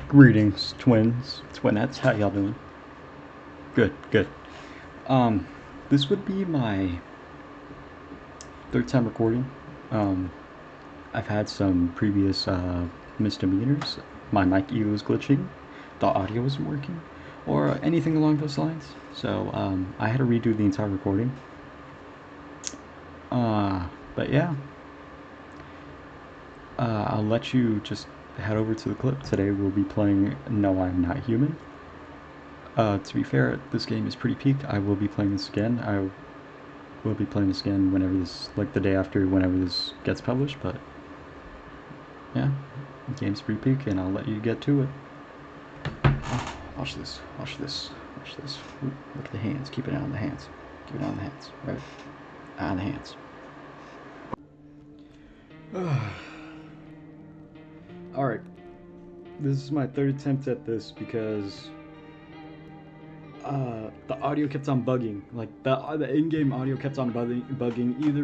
Greetings, twinettes. How y'all doing? Good, good. This would be my third time recording. Um, I've had some previous misdemeanors. My mic either was glitching, the audio wasn't working, or anything along those lines. So I had to redo the entire recording. But yeah, I'll let you just head over to the clip. Today we'll be playing No, I'm Not Human. To be fair, this game is pretty peaked. I will be playing this again. I will be playing this again whenever this, like the day after, whenever this gets published. But yeah, the game's pretty peak, and I'll let you get to it. Oh, watch this. Watch this. Watch this. Ooh, look at the hands. Keep it on the hands. Keep it on the hands. Right. On the hands. Alright. This is my third attempt at this because the audio kept on bugging. Like the in-game audio kept on bugging. Either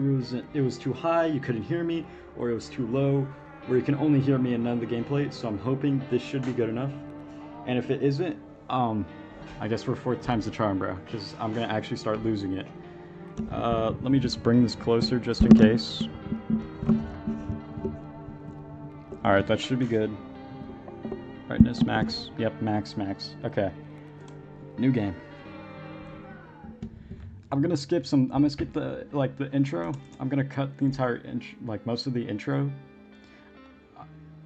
it was too high, you couldn't hear me, or it was too low, where you can only hear me and none of the gameplay. So I'm hoping this should be good enough. And if it isn't, I guess for fourth time's the charm, bro. Because I'm gonna actually start losing it. Let me just bring this closer just in case. All right, that should be good. Brightness max. Yep, max. Okay. New game. I'm gonna skip the intro. I'm gonna cut the entire most of the intro.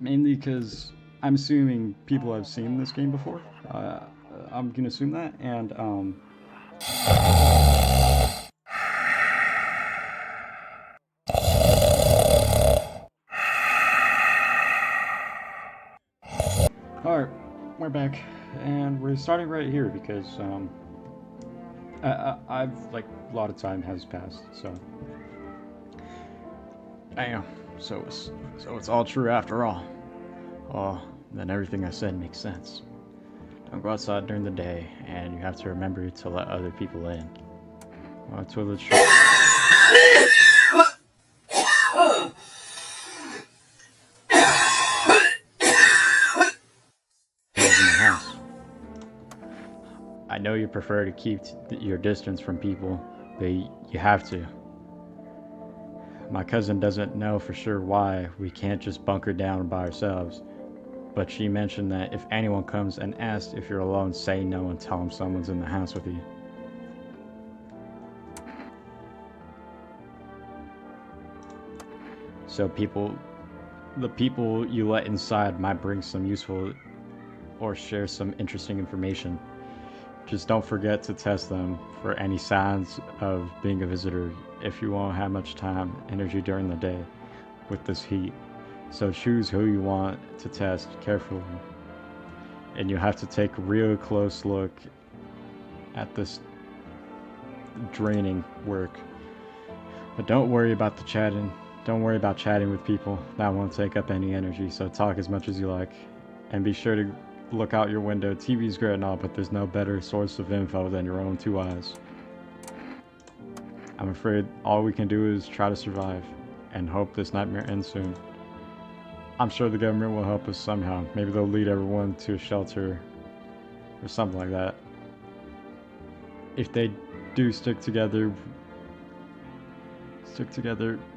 Mainly because I'm assuming people have seen this game before. I'm gonna assume that, and alright, we're back, and we're starting right here because I've like a lot of time has passed, so damn. So it's all true after all. Oh, then everything I said makes sense. Don't go outside during the day, and you have to remember to let other people in. Toilet in the house. I know you prefer to keep your distance from people, but you have to. My cousin doesn't know for sure why we can't just bunker down by ourselves, but she mentioned that if anyone comes and asks if you're alone, say no and tell them someone's in the house with you. So the people you let inside might bring some useful or share some interesting information. Just don't forget to test them for any signs of being a visitor if you won't have much time, energy during the day with this heat. So choose who you want to test carefully. And you have to take a real close look at this draining work. But don't worry about the chatting. Don't worry about chatting with people. That won't take up any energy, so talk as much as you like. And be sure to look out your window. TV's great and all, but there's no better source of info than your own two eyes. I'm afraid all we can do is try to survive and hope this nightmare ends soon. I'm sure the government will help us somehow. Maybe they'll lead everyone to a shelter or something like that. If they do stick together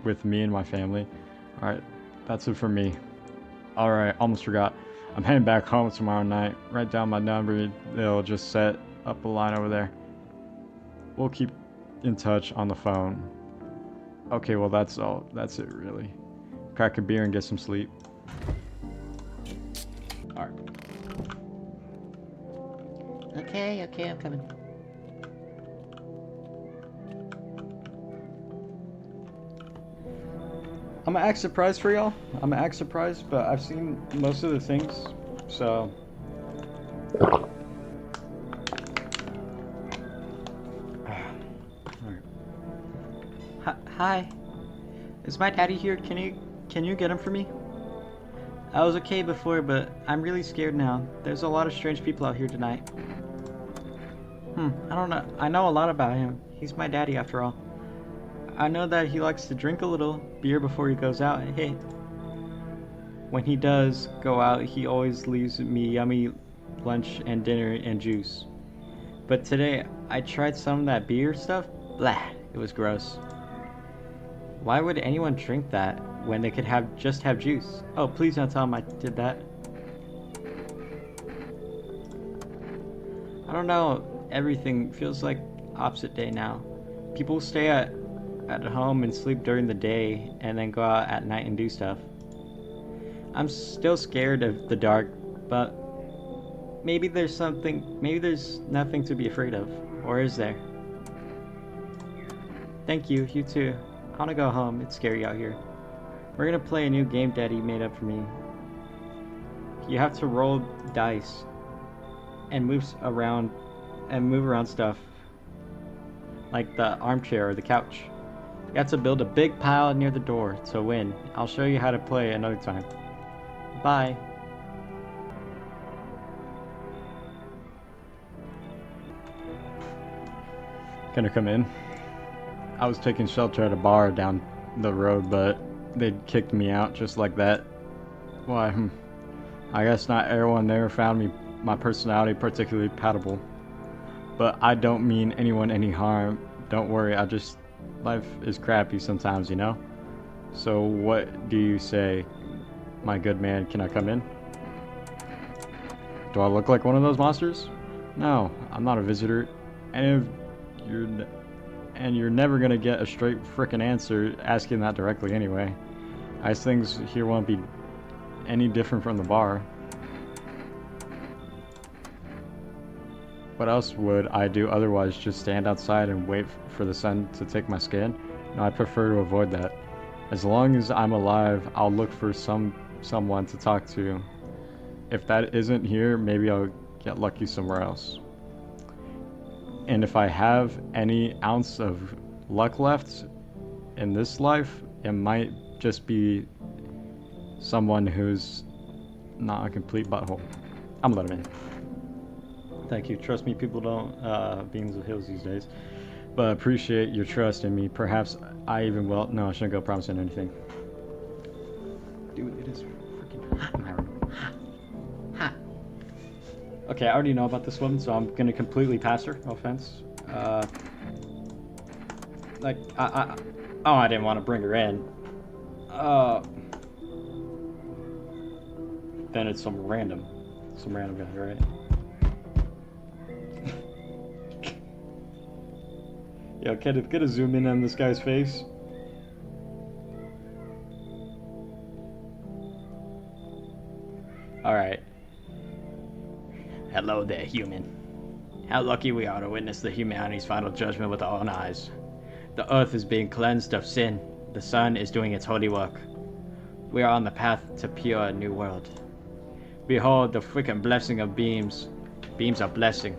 with me and my family. Alright, that's it for me. Alright, almost forgot. I'm heading back home tomorrow night. Write down my number. They'll just set up a line over there. We'll keep in touch on the phone. Okay, well that's all. That's it really. Crack a beer and get some sleep. Alright. Okay, I'm coming. I'm gonna act surprised for y'all. I'm gonna act surprised, but I've seen most of the things, so. Hi. Is my daddy here? Can you get him for me? I was okay before, but I'm really scared now. There's a lot of strange people out here tonight. I don't know. I know a lot about him. He's my daddy after all. I know that he likes to drink a little beer before he goes out. Hey, when he does go out, he always leaves me yummy lunch and dinner and juice. But today, I tried some of that beer stuff. Blah, it was gross. Why would anyone drink that when they could just have juice? Oh, please don't tell him I did that. I don't know. Everything feels like opposite day now. People stay at home and sleep during the day and then go out at night and do stuff. I'm still scared of the dark, but maybe there's nothing to be afraid of. Or is there? Thank you, you too. I wanna go home. It's scary out here. We're gonna play a new game Daddy made up for me. You have to roll dice and move around stuff like the armchair or the couch. You have to build a big pile near the door to win. I'll show you how to play another time. Bye. Gonna come in? I was taking shelter at a bar down the road, but they kicked me out just like that. Why, I guess not everyone there found my personality particularly palatable. But I don't mean anyone any harm. Don't worry, life is crappy sometimes, you know? So what do you say, my good man? Can I come in? Do I look like one of those monsters? No, I'm not a visitor. And you're never gonna get a straight frickin' answer asking that directly anyway. Ice things here won't be any different from the bar. What else would I do otherwise? Just stand outside and wait for the sun to take my skin? No, I prefer to avoid that. As long as I'm alive, I'll look for someone to talk to. If that isn't here, maybe I'll get lucky somewhere else. And if I have any ounce of luck left in this life, it might just be someone who's not a complete butthole. I'm gonna let him in. Thank you. Trust me, people don't beans of hills these days. But appreciate your trust in me. Perhaps I even will. No, I shouldn't go promising anything. Dude, it is freaking hot in my room. Hot. Okay, I already know about this woman, so I'm gonna completely pass her. No offense. I didn't want to bring her in. Then it's some random guy, right? Yo, Kenneth, get a zoom in on this guy's face. Alright. Hello there, human. How lucky we are to witness the humanity's final judgment with our own eyes. The earth is being cleansed of sin. The sun is doing its holy work. We are on the path to pure new world. Behold the freaking blessing of beams. Beams are blessing.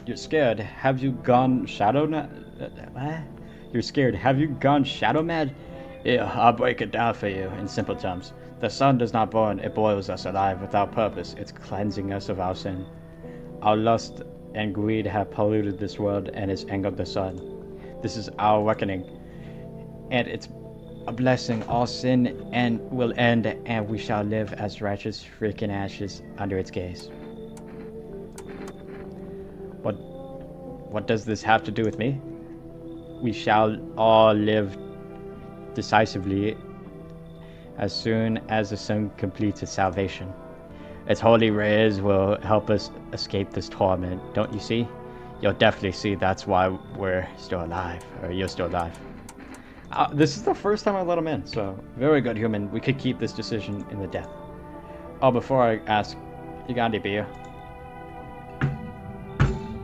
You're scared. Have you gone shadow You're scared. Have you gone shadow mad? Yeah, I'll break it down for you in simple terms. The sun does not burn, it boils us alive without purpose. It's cleansing us of our sin. Our lust and greed have polluted this world and it's angered the sun. This is our reckoning. And it's a blessing. All sin and will end and we shall live as righteous freaking ashes under its gaze. What does this have to do with me? We shall all live decisively as soon as the sun completes its salvation. Its holy rays will help us escape this torment. Don't you see? You'll definitely see that's why we're still alive, or you're still alive. This is the first time I let him in, so very good, human. We could keep this decision in the death. Oh, before I ask, you got any beer?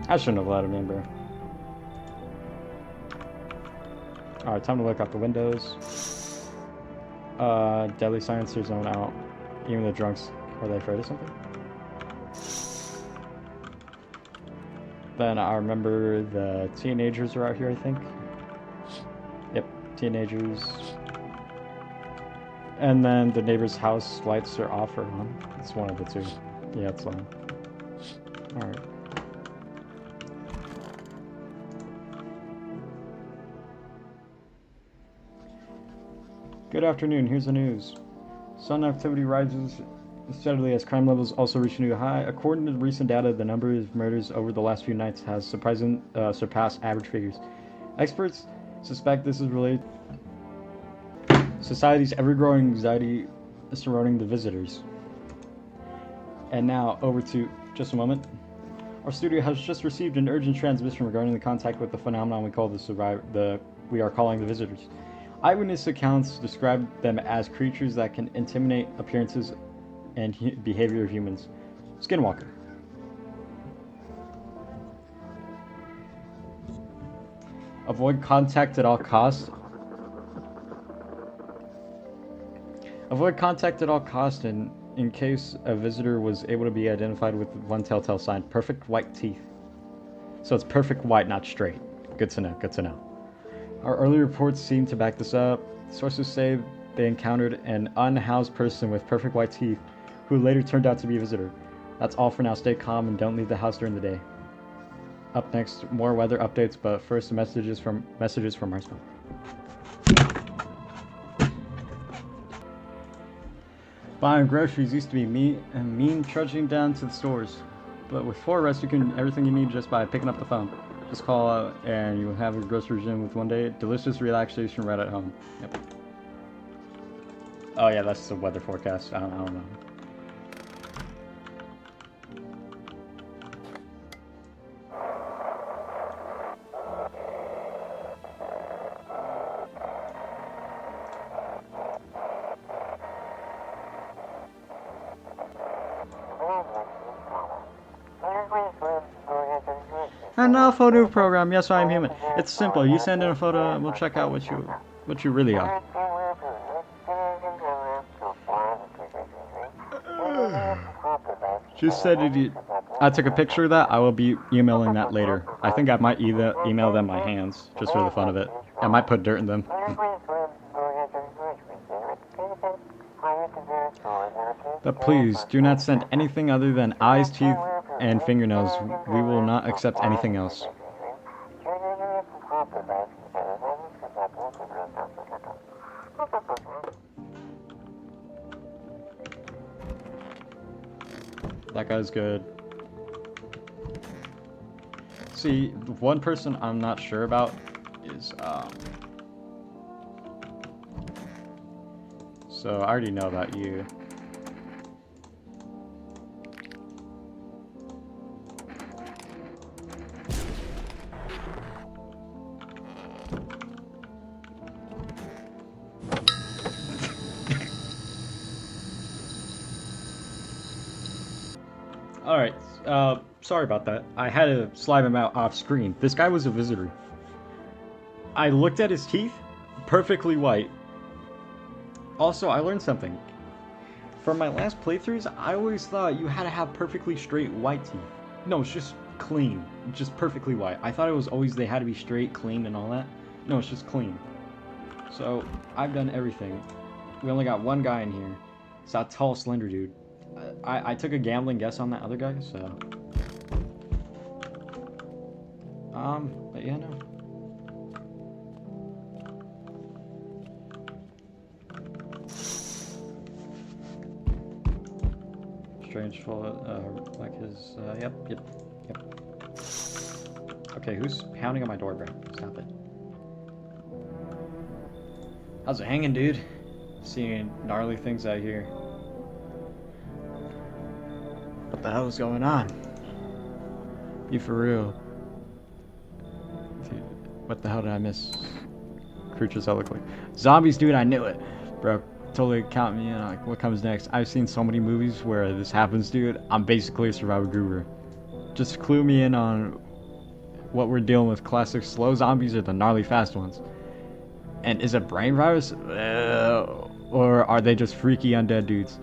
I shouldn't have let him in, bro. Alright, time to look out the windows. Deadly silencer zone out. Even the drunks, are they afraid of something? Then I remember the teenagers are out here, I think. Yep, teenagers. And then the neighbor's house lights are off or on. It's one of the two. Yeah, it's on. Alright. Good afternoon, here's the news. Sun activity rises steadily as crime levels also reach a new high. According to recent data, the number of murders over the last few nights has surpassed average figures. Experts suspect this is related to society's ever-growing anxiety surrounding the visitors. And now, over to just a moment. Our studio has just received an urgent transmission regarding the contact with the phenomenon we are calling the visitors. Eyewitness accounts describe them as creatures that can intimidate appearances and behavior of humans. Skinwalker. Avoid contact at all costs. Avoid contact at all costs in case a visitor was able to be identified with one telltale sign. Perfect white teeth. So it's perfect white, not straight. Good to know, good to know. Our early reports seem to back this up. Sources say they encountered an unhoused person with perfect white teeth who later turned out to be a visitor. That's all for now. Stay calm and don't leave the house during the day. Up next, more weather updates, but first messages from our spot. Buying groceries used to be mean trudging down to the stores. But with 4Rest, you can everything you need just by picking up the phone. Just call out and you'll have your groceries in with one day. Delicious relaxation right at home. Yep. Oh yeah, that's the weather forecast. I don't know. And now photo program. Yes, I am human. It's simple. You send in a photo and we'll check out what you really are. Just said I took a picture of that. I will be emailing that later. I think I might email them my hands, just for the fun of it. I might put dirt in them. But please, do not send anything other than eyes, teeth, and fingernails. We will not accept anything else. That guy's good. See, one person I'm not sure about is, so I already know about you. Alright, sorry about that. I had to slide him out off screen. This guy was a visitor. I looked at his teeth, perfectly white. Also, I learned something. From my last playthroughs, I always thought you had to have perfectly straight white teeth. No, it's just clean. Just perfectly white. I thought it was always they had to be straight, clean, and all that. No, it's just clean. So, I've done everything. We only got one guy in here. It's that tall, slender dude. I took a gambling guess on that other guy, so... but yeah, no. Strange full, like his, yep. Okay, who's pounding on my door, bro? Stop it. How's it hanging, dude? Seeing gnarly things out here. What the hell is going on? Be for real. Dude, what the hell did I miss? Creatures that look like zombies, dude. I knew it, bro. totally count me in on like what comes next. I've seen so many movies where this happens, dude. I'm basically a survival guru. Just clue me in on what we're dealing with. Classic slow zombies or the gnarly fast ones. And is it brain virus? Or are they just freaky undead dudes?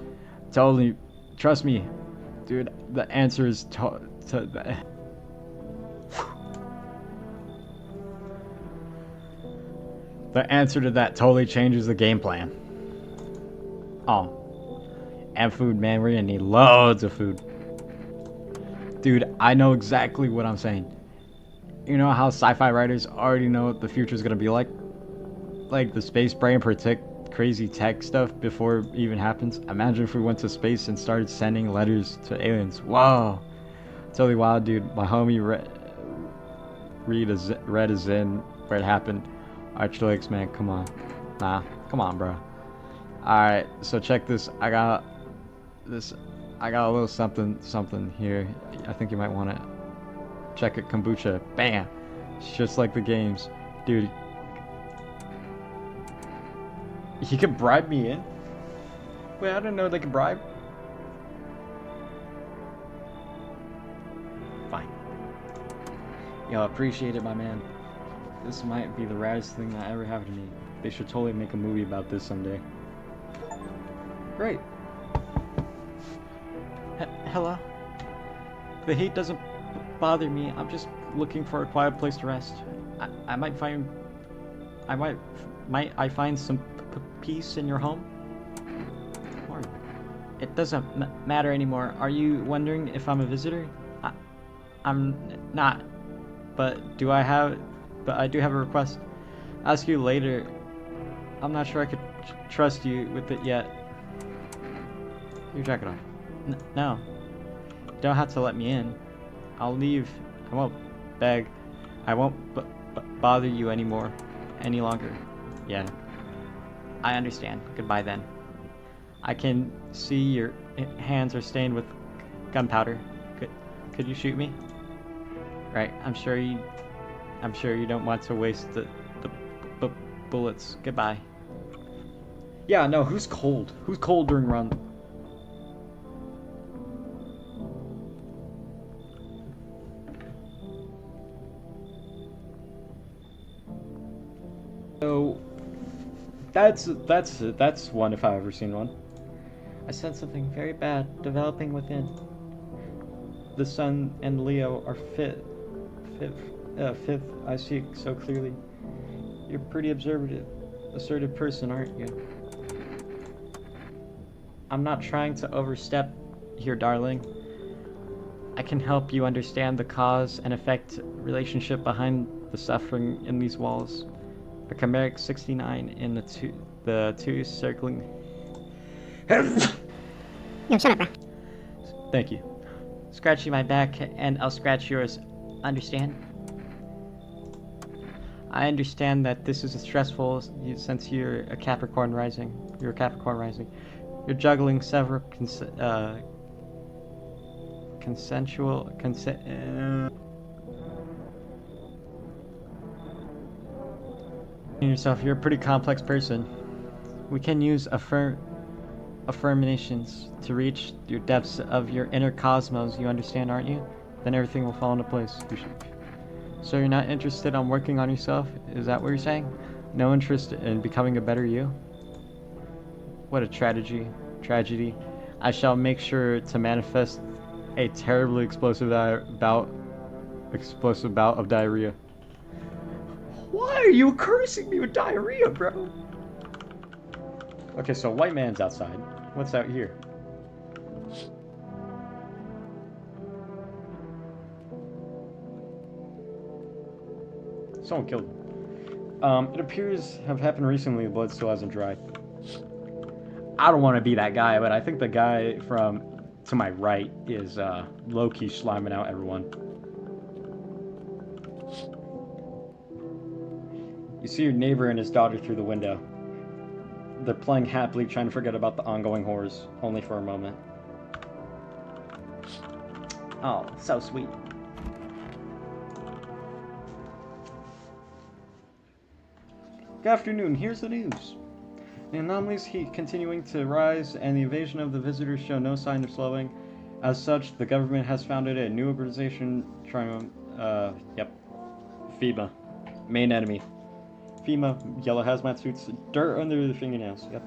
Totally, trust me, dude. The answer is the answer to that totally changes the game plan. Oh, and food, man. We're gonna need loads of food. Dude, I know exactly what I'm saying. You know how sci-fi writers already know what the future is gonna be like? Like the space brain protect crazy tech stuff before it even happens? Imagine if we went to space and started sending letters to aliens. Whoa! Totally wild, dude. My homie read is in where it happened. Archlex, man, come on. Nah, come on, bro. Alright, so check this. I got a little something here. I think you might want to check it. Kombucha. Bam! It's just like the games. Dude. You could bribe me in? Wait, I didn't know they could bribe. Fine. Yo, appreciate it, my man. This might be the raddest thing that ever happened to me. They should totally make a movie about this someday. Great. Hello? The heat doesn't bother me. I'm just looking for a quiet place to rest. Might I find some peace in your home? Or it doesn't matter anymore. Are you wondering if I'm a visitor? I'm not. But I do have a request. I'll ask you later. I'm not sure I could trust you with it yet. Your jacket off. No. You don't have to let me in. I'll leave. I won't beg. I won't bother you any longer. Yeah. I understand. Goodbye then. I can see your hands are stained with gunpowder. Could you shoot me? Right. I'm sure you don't want to waste the bullets. Goodbye. Yeah, no, who's cold? Who's cold during run? So that's one if I've ever seen one. I sense something very bad developing within. The sun and Leo are fifth. I see it so clearly. You're a pretty assertive person, aren't you? I'm not trying to overstep here, darling. I can help you understand the cause and effect relationship behind the suffering in these walls. A chimeric 69 in the two circling. Yo, shut up, bro. Thank you. Scratching my back and I'll scratch yours. Understand? I understand that this is stressful since you're a Capricorn rising. You're juggling several yourself. You're a pretty complex person. We can use affirmations to reach your depths of your inner cosmos. You understand, aren't you? Then everything will fall into place. So you're not interested on working on yourself? Is that what you're saying? No interest in becoming a better you? What a tragedy. I shall make sure to manifest a terribly explosive bout of diarrhea. Why are you cursing me with diarrhea, bro? Okay, so white man's outside. What's out here? Someone killed him. It appears to have happened recently. The blood still hasn't dried. I don't want to be that guy, but I think the guy to my right is low-key sliming out everyone. You see your neighbor and his daughter through the window. They're playing happily, trying to forget about the ongoing horrors, only for a moment. Oh, so sweet. Good afternoon, here's the news. The anomalies keep continuing to rise, and the invasion of the visitors show no sign of slowing. As such, the government has founded a new organization trying, FEMA. Main enemy. FEMA, yellow hazmat suits, dirt under the fingernails, yep.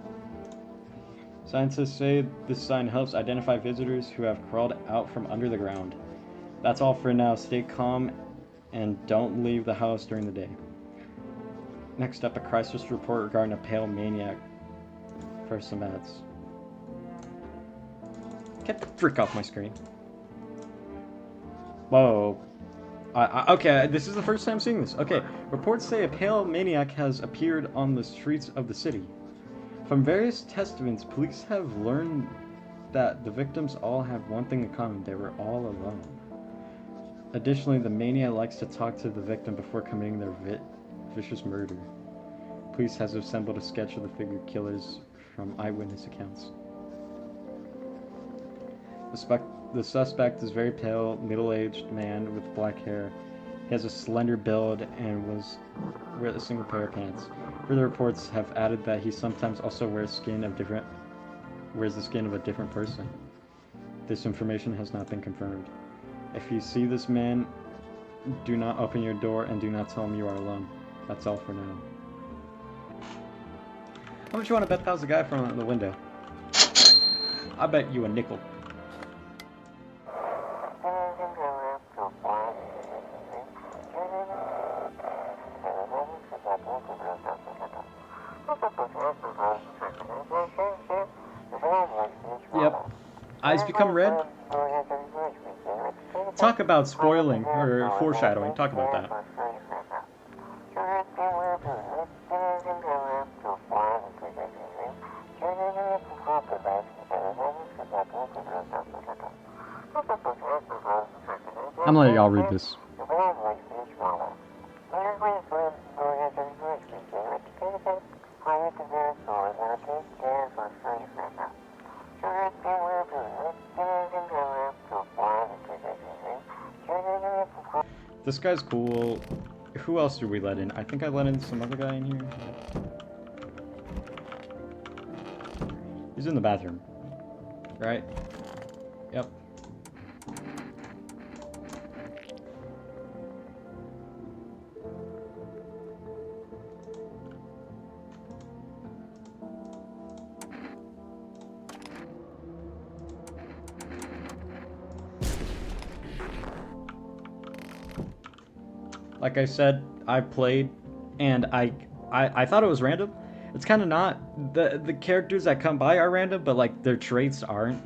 Scientists say this sign helps identify visitors who have crawled out from under the ground. That's all for now. Stay calm and don't leave the house during the day. Next up, a crisis report regarding a pale maniac. First, some ads. Get the frick off my screen. Whoa. Okay, this is the first time seeing this. Okay, reports say a pale maniac has appeared on the streets of the city. From various testaments, police have learned that the victims all have one thing in common. They were all alone. Additionally, the maniac likes to talk to the victim before committing their vicious murder. Police has assembled a sketch of the figure killers from eyewitness accounts. The suspect is very pale, middle-aged man with black hair. He has a slender build and wears a single pair of pants. Further reports have added that he sometimes also wears the skin of a different person. This information has not been confirmed. If you see this man, do not open your door and do not tell him you are alone. That's all for now. How much you want to bet that was the guy from the window? I bet you a nickel. Yep. Eyes become red? Talk about spoiling, or foreshadowing. Talk about that. I'm letting y'all read this. This guy's cool. Who else did we let in? I think I let in some other guy in here. He's in the bathroom. Right? Yep. Like I said, I played, and I thought it was random. It's kind of not. The characters that come by are random, but like their traits aren't.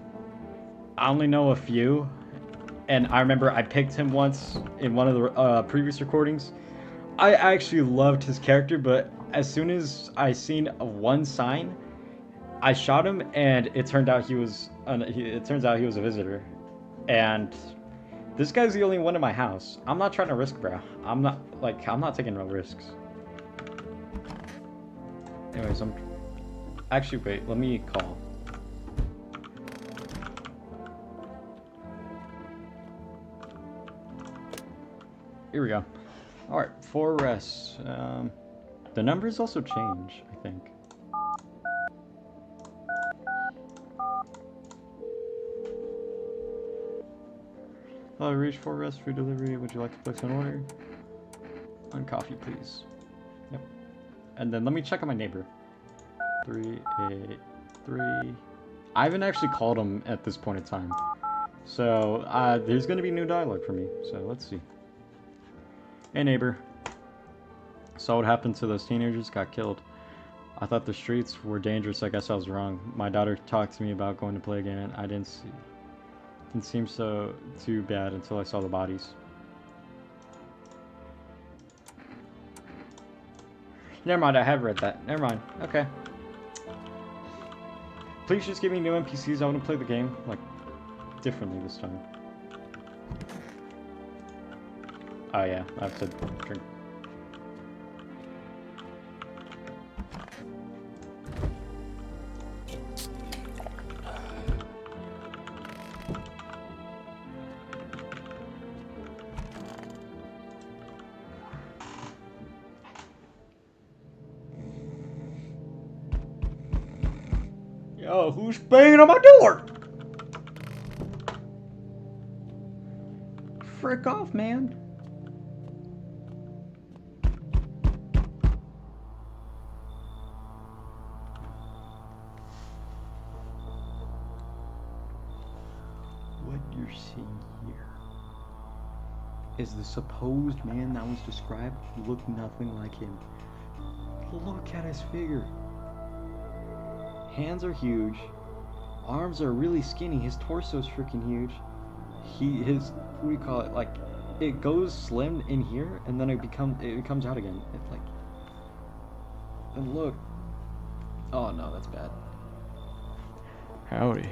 I only know a few, and I remember I picked him once in one of the previous recordings. I actually loved his character, but as soon as I seen one sign, I shot him, and it turned out he was a visitor, and this guy's the only one in my house. I'm not trying to risk, bro. I'm not taking no risks. Anyways, actually, wait, let me call. Here we go. Alright, 4 rests. The numbers also change, I think. Hello, reach 4 rests for delivery. Would you like to place an order? On coffee, please. Yep. And then let me check on my neighbor. 383. I haven't actually called him at this point in time. So, there's going to be new dialogue for me. So, let's see. Hey, neighbor. Saw what happened to those teenagers, got killed. I thought the streets were dangerous. I guess I was wrong. My daughter talked to me about going to play again. I didn't seem so too bad until I saw the bodies. Never mind, I have read that. Never mind. Okay. Please just give me new NPCs. I want to play the game, like, differently this time. Oh yeah, I have to drink. Yo, who's banging on my door? Frick off, man. What you're seeing here is the supposed man that was described looked nothing like him. Look at his figure. Hands are huge. Arms are really skinny. His torso's freaking huge. What do you call it? Like, it goes slim in here, and then it comes out again. It's like, and look. Oh no, that's bad. Howdy.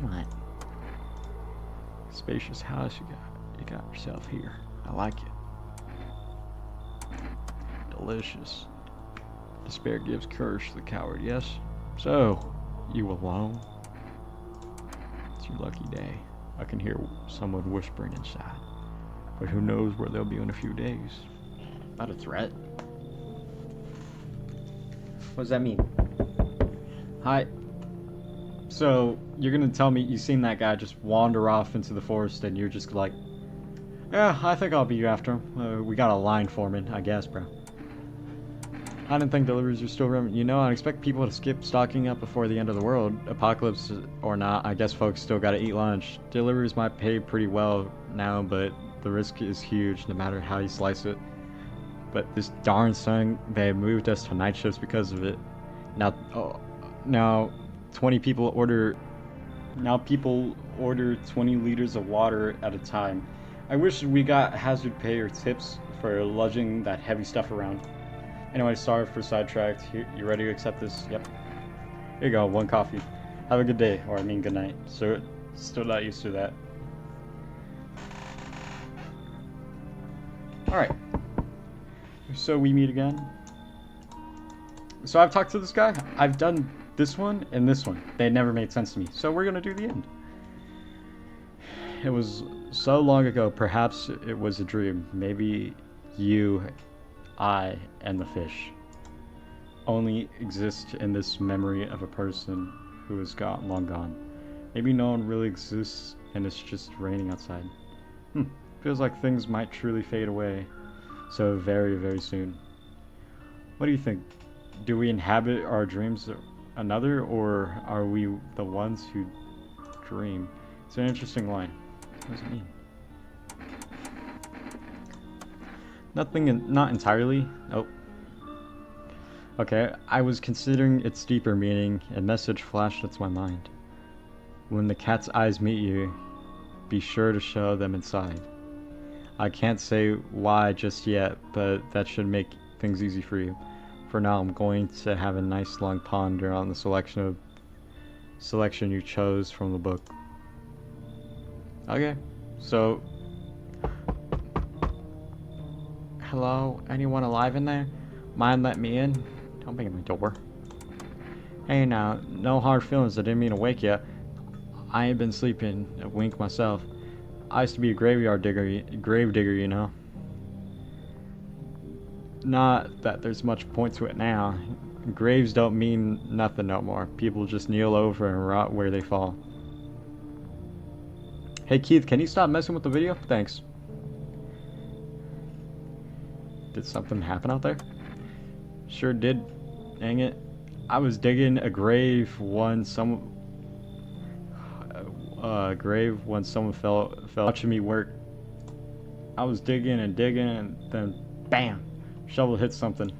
What? Spacious house you got yourself here. I like it. Delicious. Despair gives courage to the coward, yes? So, you alone? It's your lucky day. I can hear someone whispering inside. But who knows where they'll be in a few days. Not a threat. What does that mean? Hi. So, you're gonna tell me you seen that guy just wander off into the forest and you're just like, yeah, I think I'll be after him. We got a line foreman, I guess, bro. I didn't think deliveries were still running. You know, I expect people to skip stocking up before the end of the world. Apocalypse or not, I guess folks still gotta eat lunch. Deliveries might pay pretty well now, but the risk is huge no matter how you slice it. But this darn thing, they moved us to night shifts because of it. Now 20 people order. Now people order 20 liters of water at a time. I wish we got hazard pay or tips for lugging that heavy stuff around. Anyway, sorry for sidetracked. You ready to accept this? Yep. Here you go, 1 coffee. Have a good day, or I mean good night. So, still not used to that. Alright. So we meet again. So I've talked to this guy. I've done this one and this one. They never made sense to me. So we're gonna do the end. It was so long ago, perhaps it was a dream. Maybe you, I, and the fish only exist in this memory of a person who is long gone. Maybe no one really exists and it's just raining outside. Feels like things might truly fade away so very, very soon. What do you think? Do we inhabit our dreams another, or are we the ones who dream? It's an interesting line. What does it mean? Not entirely. Oh. Okay, I was considering its deeper meaning. A message flashed into my mind. When the cat's eyes meet you, be sure to show them inside. I can't say why just yet, but that should make things easy for you. For now, I'm going to have a nice long ponder on the selection you chose from the book. Okay, so hello, anyone alive in there? Mind let me in? Don't bang at my door. Hey now, no hard feelings, I didn't mean to wake you. I ain't been sleeping a wink myself. I used to be a grave digger, you know. Not that there's much point to it now. Graves don't mean nothing no more. People just kneel over and rot where they fall. Hey Keith, can you stop messing with the video? Thanks. Did something happen out there? Sure did. Dang it. I was digging a grave when someone fell watching me work. I was digging and then bam! Shovel hit something.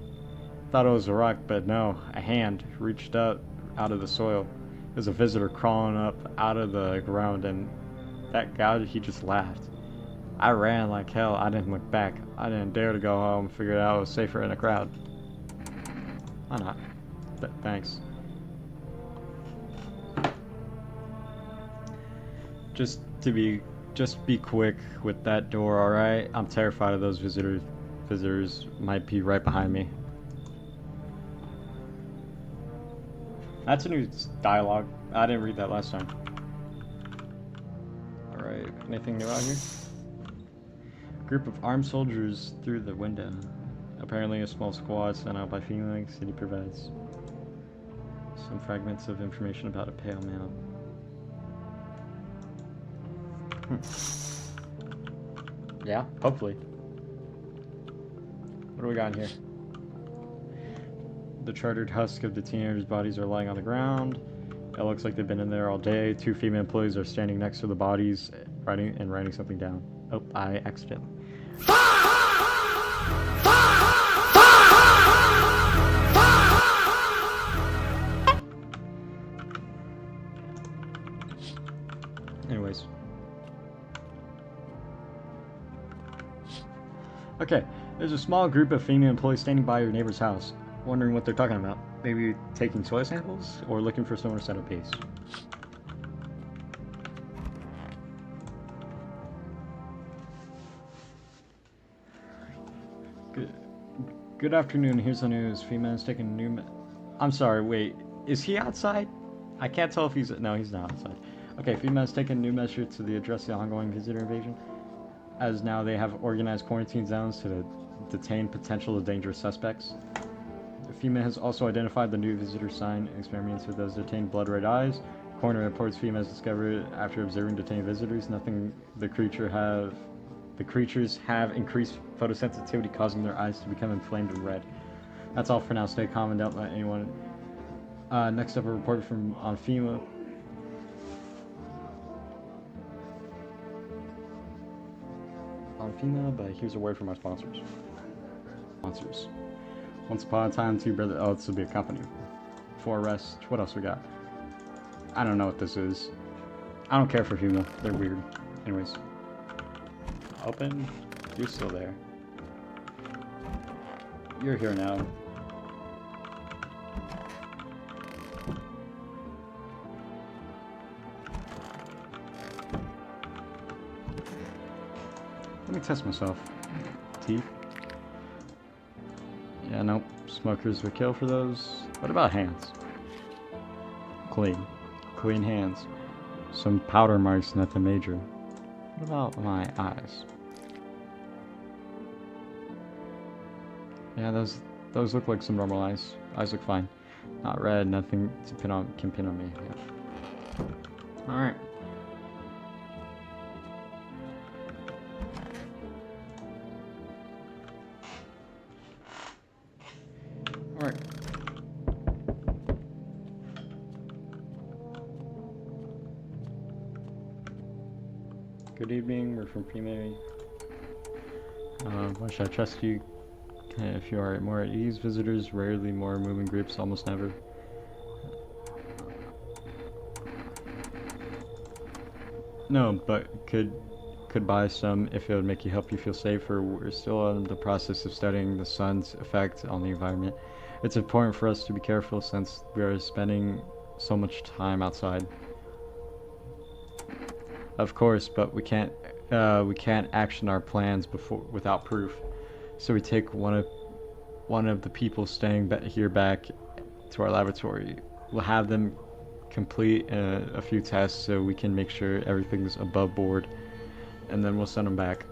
Thought it was a rock, but no, a hand reached out of the soil. It was a visitor crawling up out of the ground, and that guy, he just laughed. I ran like hell. I didn't look back. I didn't dare to go home. Figured out I was safer in a crowd. Why not? Thanks. Just be quick with that door, alright? I'm terrified of those visitors. Visitors might be right behind me. That's a new dialogue. I didn't read that last time. Alright, anything new out here? Group of armed soldiers through the window. Apparently a small squad sent out by Phoenix City provides. Some fragments of information about a pale male. Yeah, hopefully. What do we got in here? The chartered husk of the teenagers' bodies are lying on the ground. It looks like they've been in there all day. 2 female employees are standing next to the bodies, writing something down. Oh, I accidentally. Anyways. Okay, there's a small group of female employees standing by your neighbor's house, wondering what they're talking about. Maybe taking soil samples or looking for someone to set up base. Good afternoon. Here's the news. Female is taking new. I'm sorry. Wait, is he outside? I can't tell if he's. No, he's not outside. Okay, female has taken new measures to address the ongoing visitor invasion, as now they have organized quarantine zones to detain potential dangerous suspects. The female has also identified the new visitor sign and experiments with those detained blood red eyes. Coroner reports female has discovered after observing detained visitors the creatures have increased photosensitivity, causing their eyes to become inflamed and red. That's all for now. Stay calm and don't let anyone. Next up, a report from on FEMA. But here's a word from our sponsors. Once upon a time, 2 brothers. Oh, this will be a company. 4 arrests. What else we got? I don't know what this is. I don't care for female. They're weird. Anyways. Open. You're still there. You're here now. Let me test myself. Teeth. Yeah, nope. Smokers would kill for those. What about hands? Clean. Clean hands. Some powder marks, nothing major. What about my eyes? Yeah, those look like some normal eyes. Eyes look fine. Not red, nothing to pin on me. Yeah. Alright. Alright. Good evening, we're from Prime. Why should I trust you? If you are more at ease, visitors, rarely more moving groups, almost never. No, but could buy some if it would make you help you feel safer. We're still in the process of studying the sun's effect on the environment. It's important for us to be careful since we are spending so much time outside. Of course, but we can't action our plans without proof. So we take one of the people staying here back to our laboratory. We'll have them complete a few tests so we can make sure everything's above board, and then we'll send them back.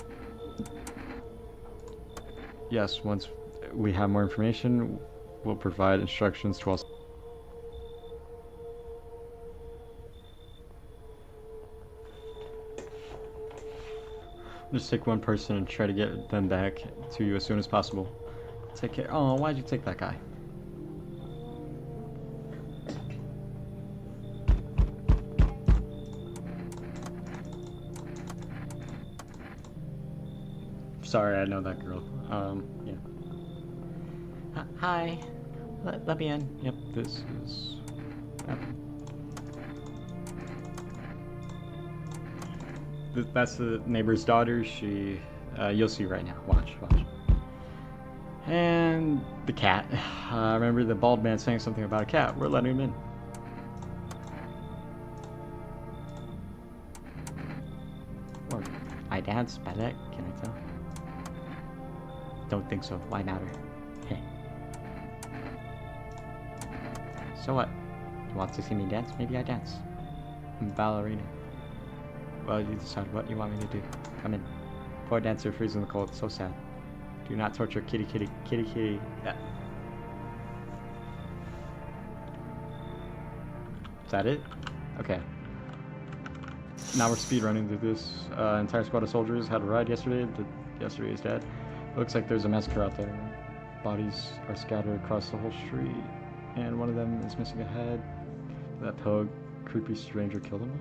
Yes, once we have more information, we'll provide instructions to us. Just take one person and try to get them back to you as soon as possible. Take care. Oh, why'd you take that guy? Sorry, I know that girl. Yeah. Hi. Let me in. Yep, this is... That's the neighbor's daughter. She, you'll see right now. Watch. And the cat. Remember the bald man saying something about a cat. We're letting him in. Or I dance ballet, can I tell? Don't think so. Why not her? Hey. So what? You want to see me dance? Maybe I dance. I'm a ballerina. Well, you decide what you want me to do. Come in. Poor dancer freezes in the cold. So sad. Do not torture kitty. Yeah. Is that it? Okay. Now we're speedrunning through this. Entire squad of soldiers had a ride yesterday. Yesterday is dead. It looks like there's a massacre out there. Bodies are scattered across the whole street, and one of them is missing a head. That pug, creepy stranger killed him.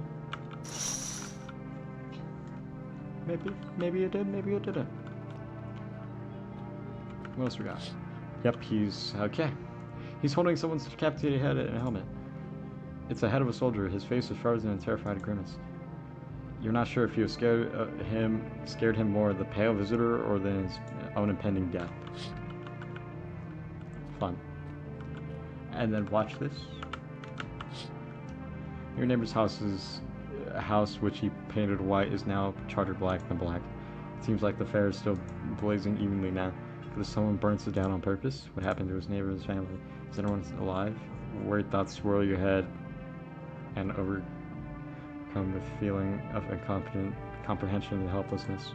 Maybe it did, maybe it didn't. What else we got? Yep, he's okay. He's holding someone's decapitated head and a helmet. It's the head of a soldier. His face is frozen in a terrified grimace. You're not sure if you scared him more the pale visitor or than his own impending death. Fun. And then watch this. Your neighbor's house, which he painted white, is now chartered black than black. It seems like the fire is still blazing evenly now. But if someone burns it down on purpose, what happened to his neighbor and his family? Is anyone alive? Worried thoughts swirl your head and overcome with feeling of comprehension and helplessness.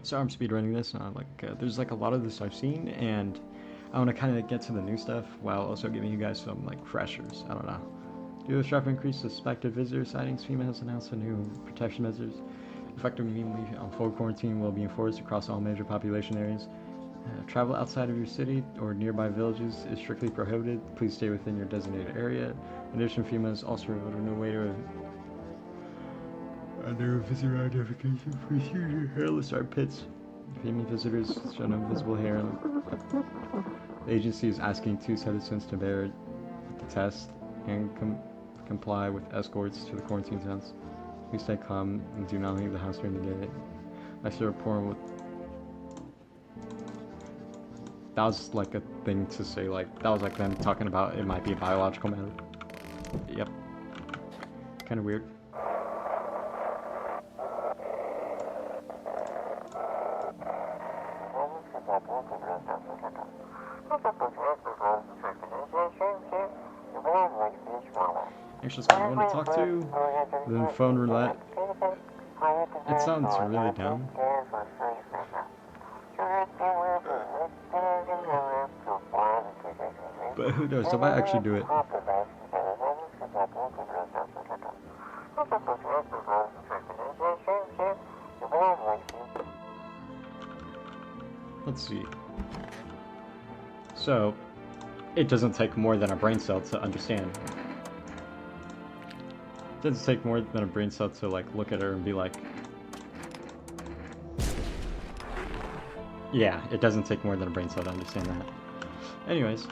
So I'm speedrunning this, and there's a lot of this I've seen, and I want to kind of get to the new stuff while also giving you guys some freshers. I don't know. Due to the sharp increase in suspected visitor sightings, FEMA has announced a new protection measures. Effective immediately, full quarantine will be enforced across all major population areas. Travel outside of your city or nearby villages is strictly prohibited. Please stay within your designated area. In addition, FEMA has also revealed a new way to under visitor identification procedure. Hairless armpits. FEMA visitors show no visible hair. The agency is asking 2 citizens to bear the test and comply with escorts to the quarantine zones. Please stay calm and do not leave the house during the day. I saw a porn with. That was a thing to say, that was them talking about it might be a biological matter. Yep. Kind of weird. Anxious someone to talk to. Then phone roulette. It sounds really dumb. But who knows, I might actually do it. Let's see. So, it doesn't take more than a brain cell to understand. It doesn't take more than a brain cell to look at her and be like, yeah, it doesn't take more than a brain cell to understand that. Anyways,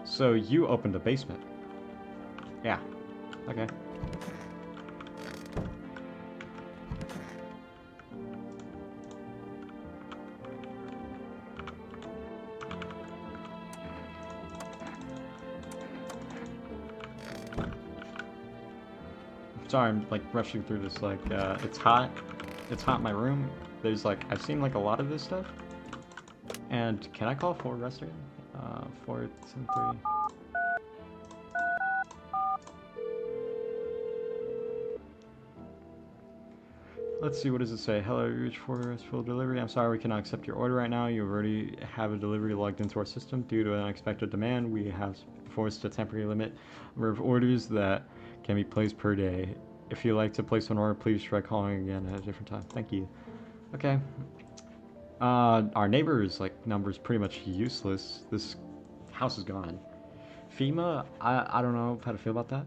so you opened a basement. Yeah. Okay. Sorry, I'm rushing through this. It's hot. It's hot in my room. There's I've seen a lot of this stuff. And can I call for resting? 4, 10, 3. Let's see, what does it say? Hello, you reached for full delivery. I'm sorry we cannot accept your order right now. You already have a delivery logged into our system. Due to an unexpected demand, we have forced a temporary limit number of orders that can be placed per day. If you'd like to place an order, please try calling again at a different time. Thank you. Okay. Our neighbor's number's pretty much useless. This house is gone. FEMA, I don't know how to feel about that.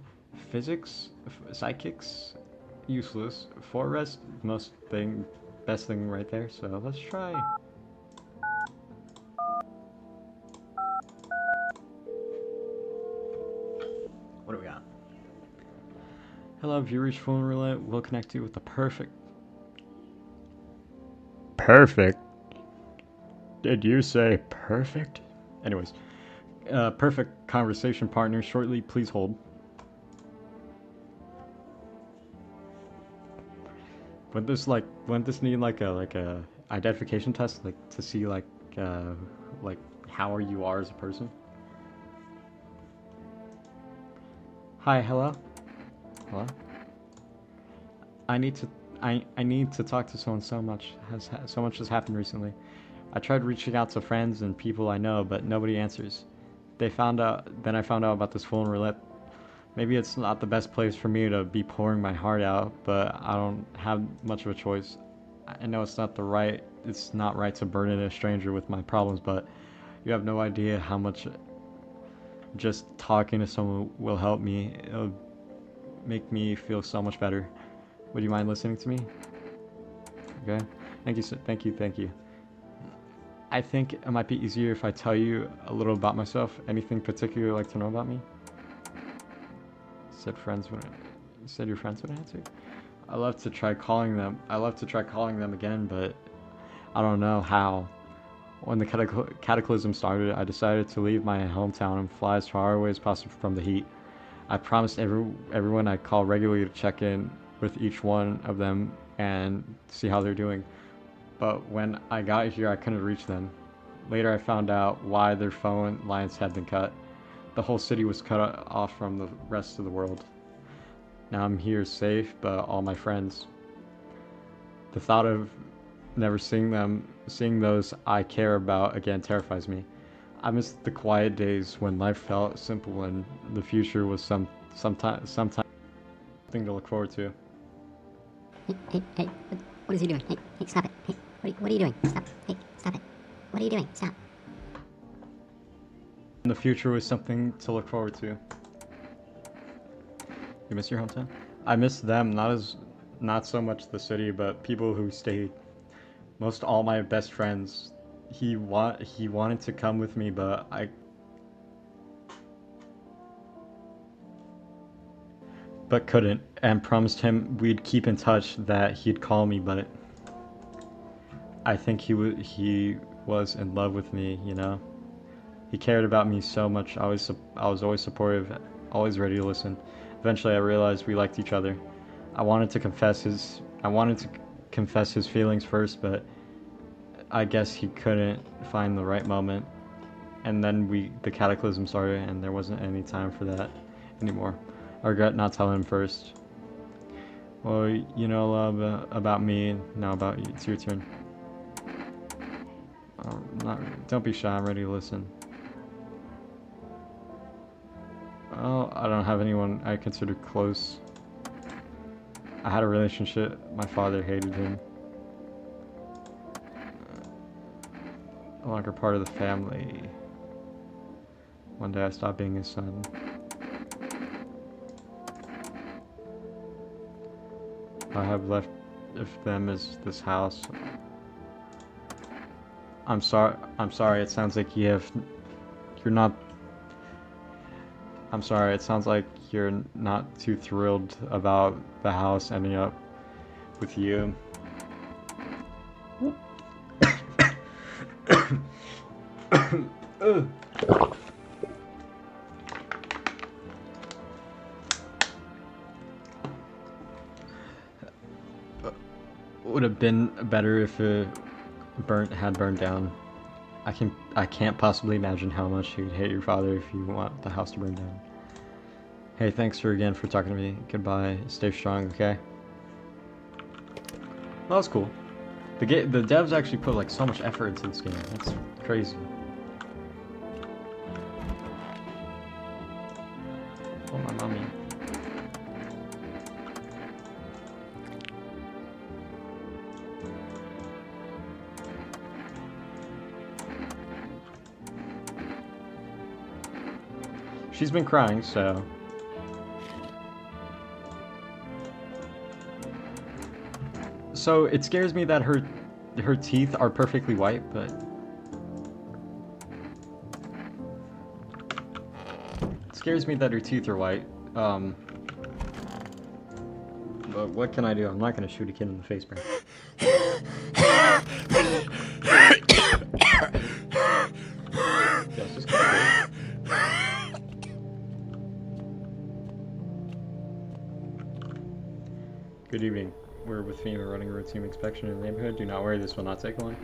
Physics, psychics, useless. Forest, best thing right there. So let's try. What do we got? Hello, if you reach phone roulette, we'll connect you with the perfect. Perfect? Did you say perfect? Anyways, perfect conversation partner shortly. Please hold. Wouldn't this need a identification test, to see how you are as a person? Hi, hello? Hello? I need to talk to someone. So much has happened recently. I tried reaching out to friends and people I know, but nobody answers. Then I found out about this phone roulette. Maybe it's not the best place for me to be pouring my heart out, but I don't have much of a choice. I know it's not right to burden a stranger with my problems, but you have no idea how much just talking to someone will help me. It'll make me feel so much better. Would you mind listening to me? Okay. Thank you. I think it might be easier if I tell you a little about myself. Anything particular you'd like to know about me? Said your friends would answer. I love to try calling them again, but I don't know how. When the cataclysm started, I decided to leave my hometown and fly as far away as possible from the heat. I promised everyone I'd call regularly to check in with each one of them and see how they're doing. But when I got here, I couldn't reach them. Later, I found out why their phone lines had been cut. The whole city was cut off from the rest of the world. Now I'm here safe, but all my friends. The thought of never seeing those I care about again terrifies me. I miss the quiet days when life felt simple and the future was something to look forward to. Hey, what is he doing? Hey, stop it. Hey, what are you doing? Stop. Hey, stop it. What are you doing? Stop. The future was something to look forward to. You miss your hometown? I miss them, not so much the city, but people who stayed. Most all my best friends. He wanted to come with me, but couldn't, and promised him we'd keep in touch, that he'd call me, but I think he was in love with me, you know? He cared about me so much. I was always supportive, always ready to listen. Eventually I realized we liked each other. I wanted to confess his feelings first, but I guess he couldn't find the right moment. And then the cataclysm started, and there wasn't any time for that anymore. I regret not telling him first. Well, you know a lot about me, now about you. It's your turn. Don't be shy, I'm ready to listen. Well, I don't have anyone I consider close. I had a relationship, my father hated him. No longer part of the family. One day I stopped being his son. I have left of them is this house. I'm sorry, it sounds like you're not... I'm sorry, it sounds like you're not too thrilled about the house ending up with you. Would have been better if it had burned down. I can't possibly imagine how much you'd hate your father if you want the house to burn down. Hey, thanks again for talking to me. Goodbye. Stay strong, okay? Well, that's cool. The devs actually put like so much effort into this game. That's crazy. Oh, my mommy. She's been crying, so... So, it scares me that her teeth are perfectly white, but... It scares me that her teeth are white, but what can I do? I'm not gonna shoot a kid in the face, bro. Yes, just Good evening. We're with FEMA running a routine inspection in the neighborhood. Do not worry, this will not take long.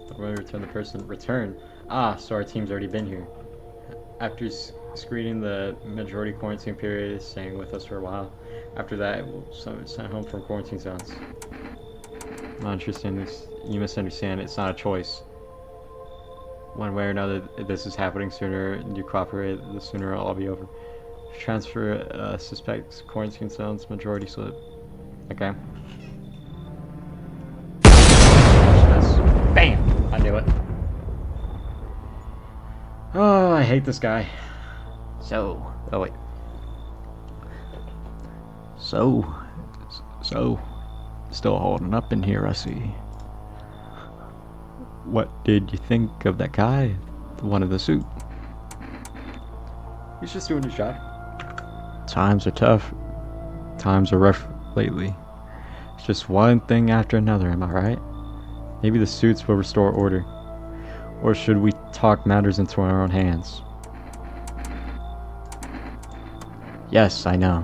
But when we return the person... Return? Ah, so our team's already been here. After screening the majority quarantine period, staying with us for a while. After that, we'll sent home from quarantine zones. Not interesting. You misunderstand. It's not a choice. One way or another, this is happening sooner you cooperate, the sooner it'll all be over. Transfer suspects quarantine zones, majority slip. Okay. Bam! I knew it. Oh, I hate this guy. So, oh wait. So, still holding up in here, I see. What did you think of that guy? The one in the suit? He's just doing his job. Times are tough. Times are rough lately. It's just one thing after another, am I right? Maybe the suits will restore order. Or should we talk matters into our own hands? Yes, I know.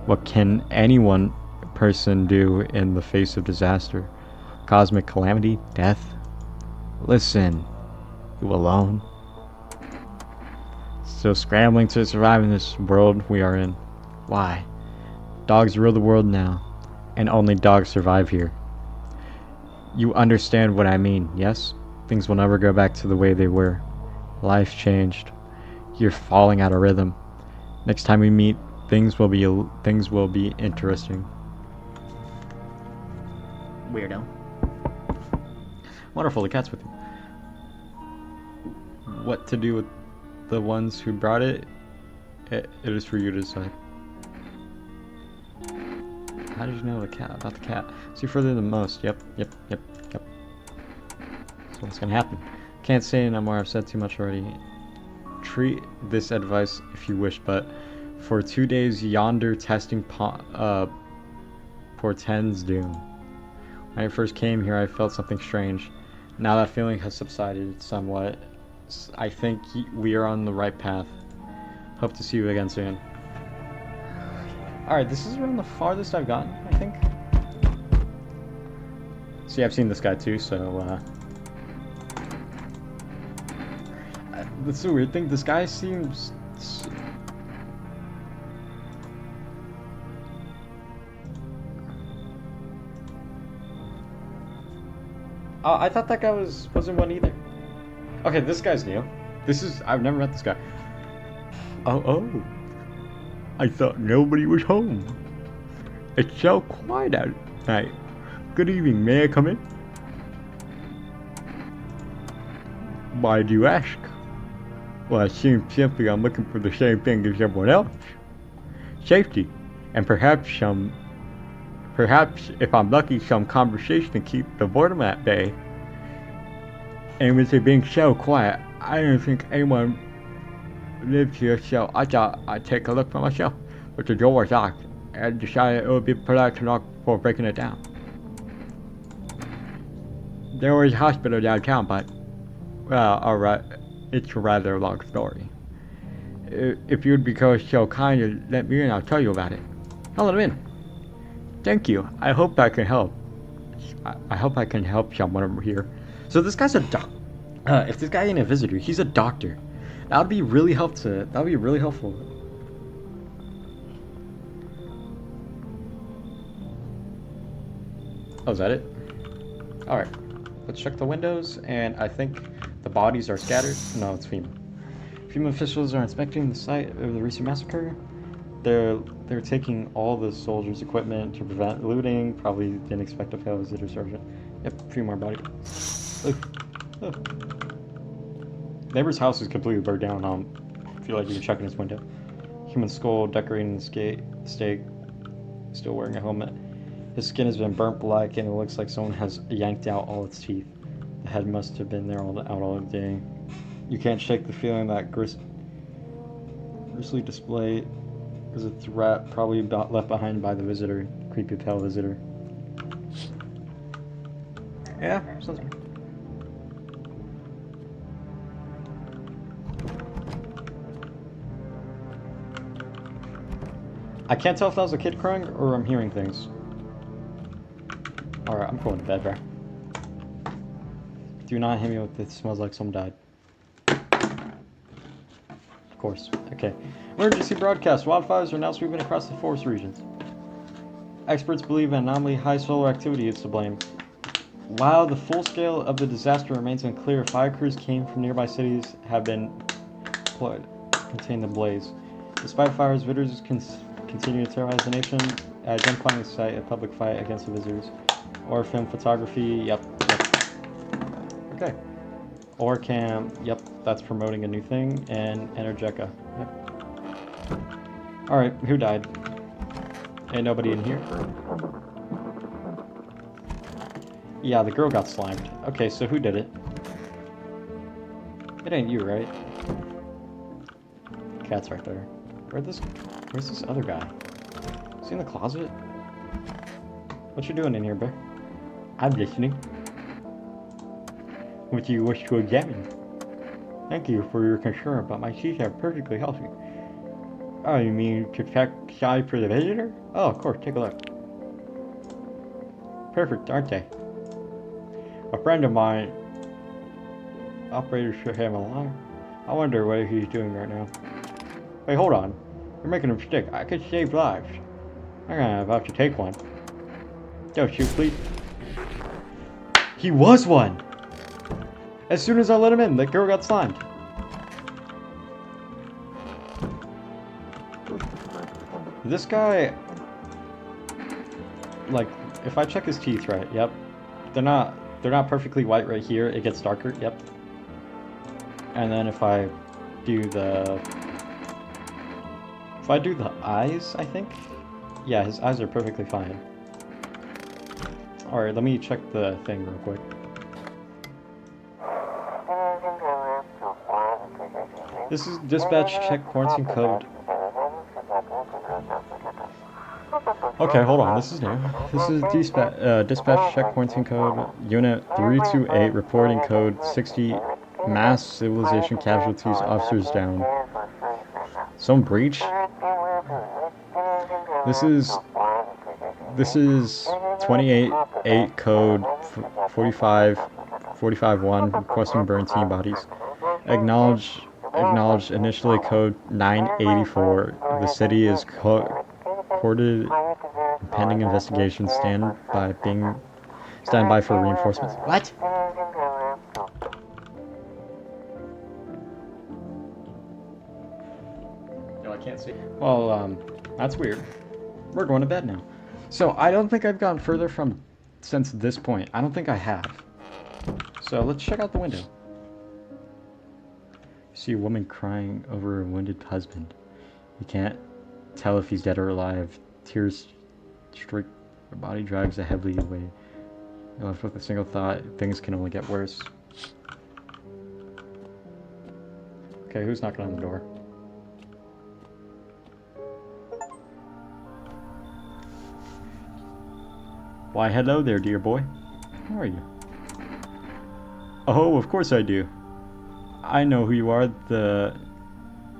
What can anyone person do in the face of disaster? Cosmic calamity? Death? Listen, you alone? Still scrambling to survive in this world we are in. Why? Dogs rule the world now, and only dogs survive here. You understand what I mean, yes? Things will never go back to the way they were. Life changed. You're falling out of rhythm. Next time we meet, things will be interesting. Weirdo. Wonderful, the cat's with you. What to do with the ones who brought it? It is for you to decide. How did you know about the cat? See further than most. Yep. So what's gonna happen? Can't say no more, I've said too much already. Treat this advice if you wish, but for 2 days yonder testing portends doom. When I first came here, I felt something strange. Now that feeling has subsided somewhat. I think we are on the right path. Hope to see you again soon. Alright, this is around the farthest I've gotten, I think. See, I've seen this guy too, so, that's the weird thing, this guy seems... Oh, I thought that guy wasn't one either. Okay, this guy's new. I've never met this guy. Oh. I thought nobody was home. It's so quiet at night. Good evening, may I come in? Why do you ask? Well, it seems simply I'm looking for the same thing as everyone else. Safety, and perhaps if I'm lucky, some conversation to keep the boredom at bay. And with it being so quiet, I don't think anyone lives here, so I thought I'd take a look for myself. But the door was locked, and I decided it would be polite to knock before breaking it down. There was a hospital downtown, but, well, alright, it's a rather long story. If you'd be so kind to let me in, I'll tell you about it. I'll let him in. Thank you. I hope I can help. I hope I can help someone over here. So this guy's a if this guy ain't a visitor, he's a doctor. That would be really helpful. That would be really helpful. Oh, is that it? Alright. Let's check the windows, and I think the bodies are scattered. No, it's FEMA. FEMA officials are inspecting the site of the recent massacre. They're taking all the soldiers' equipment to prevent looting. Probably didn't expect to fail visitor sergeant. Yep, 3 more bodies. Oh. Neighbor's house is completely burned down. I feel like you can check in his window. Human skull decorating the stake. Still wearing a helmet. His skin has been burnt black, and it looks like someone has yanked out all its teeth. The head must have been there all day. You can't shake the feeling that grisly display is a threat, probably left behind by the visitor. Creepy pale visitor. Yeah, sounds good. I can't tell if that was a kid crying or I'm hearing things. Alright, I'm going to bed, bro. Do not hit me with this. Smells like someone died. Of course. Okay. Emergency broadcast. Wildfires are now sweeping across the forest regions. Experts believe an anomaly high solar activity is to blame. While the full scale of the disaster remains unclear, fire crews came from nearby cities have been deployed to contain the blaze. Despite fires, visitors continue to terrorize the nation. Identifying the site, a public fight against the visitors. Or film photography, yep. Okay. Or cam, yep, that's promoting a new thing. And Energeca, yep. Alright, who died? Ain't nobody in here? Yeah, the girl got slimed. Okay, so who did it? It ain't you, right? Cat's right there. Where's this other guy? Is he in the closet? What you doing in here, bear? I'm listening. What do you wish to examine? Thank you for your concern, but my teeth are perfectly healthy. Oh, you mean to check size for the visitor? Oh, of course, take a look. Perfect, aren't they? A friend of mine, operator should have a line. I wonder what he's doing right now. Wait, hold on. You're making a mistake. I could save lives. I'm about to take one. Don't shoot, please. He was one! As soon as I let him in, the girl got slimed. This guy... Like, if I check his teeth right, yep. They're not perfectly white right here. It gets darker, yep. And then if I do the eyes, I think? Yeah, his eyes are perfectly fine. Alright, let me check the thing real quick. This is dispatch check quarantine code. Okay, hold on, this is new. This is dispatch check quarantine code, unit 328, reporting code 60, mass civilization casualties, officers down. Some breach? This is 28-8 code 45-1, requesting burn team bodies. Acknowledged initially code 984. The city is corded. Pending investigation. Stand by for reinforcements. What? No, I can't see. Well, that's weird. We're going to bed now. So I don't think I've gone further since this point. I don't think I have. So let's check out the window. You see a woman crying over her wounded husband. You can't tell if he's dead or alive. Tears streak her body, drags her heavily away. You're left with a single thought: things can only get worse. Okay, who's knocking on the door? Why, hello there, dear boy. How are you? Oh, of course I do. I know who you are.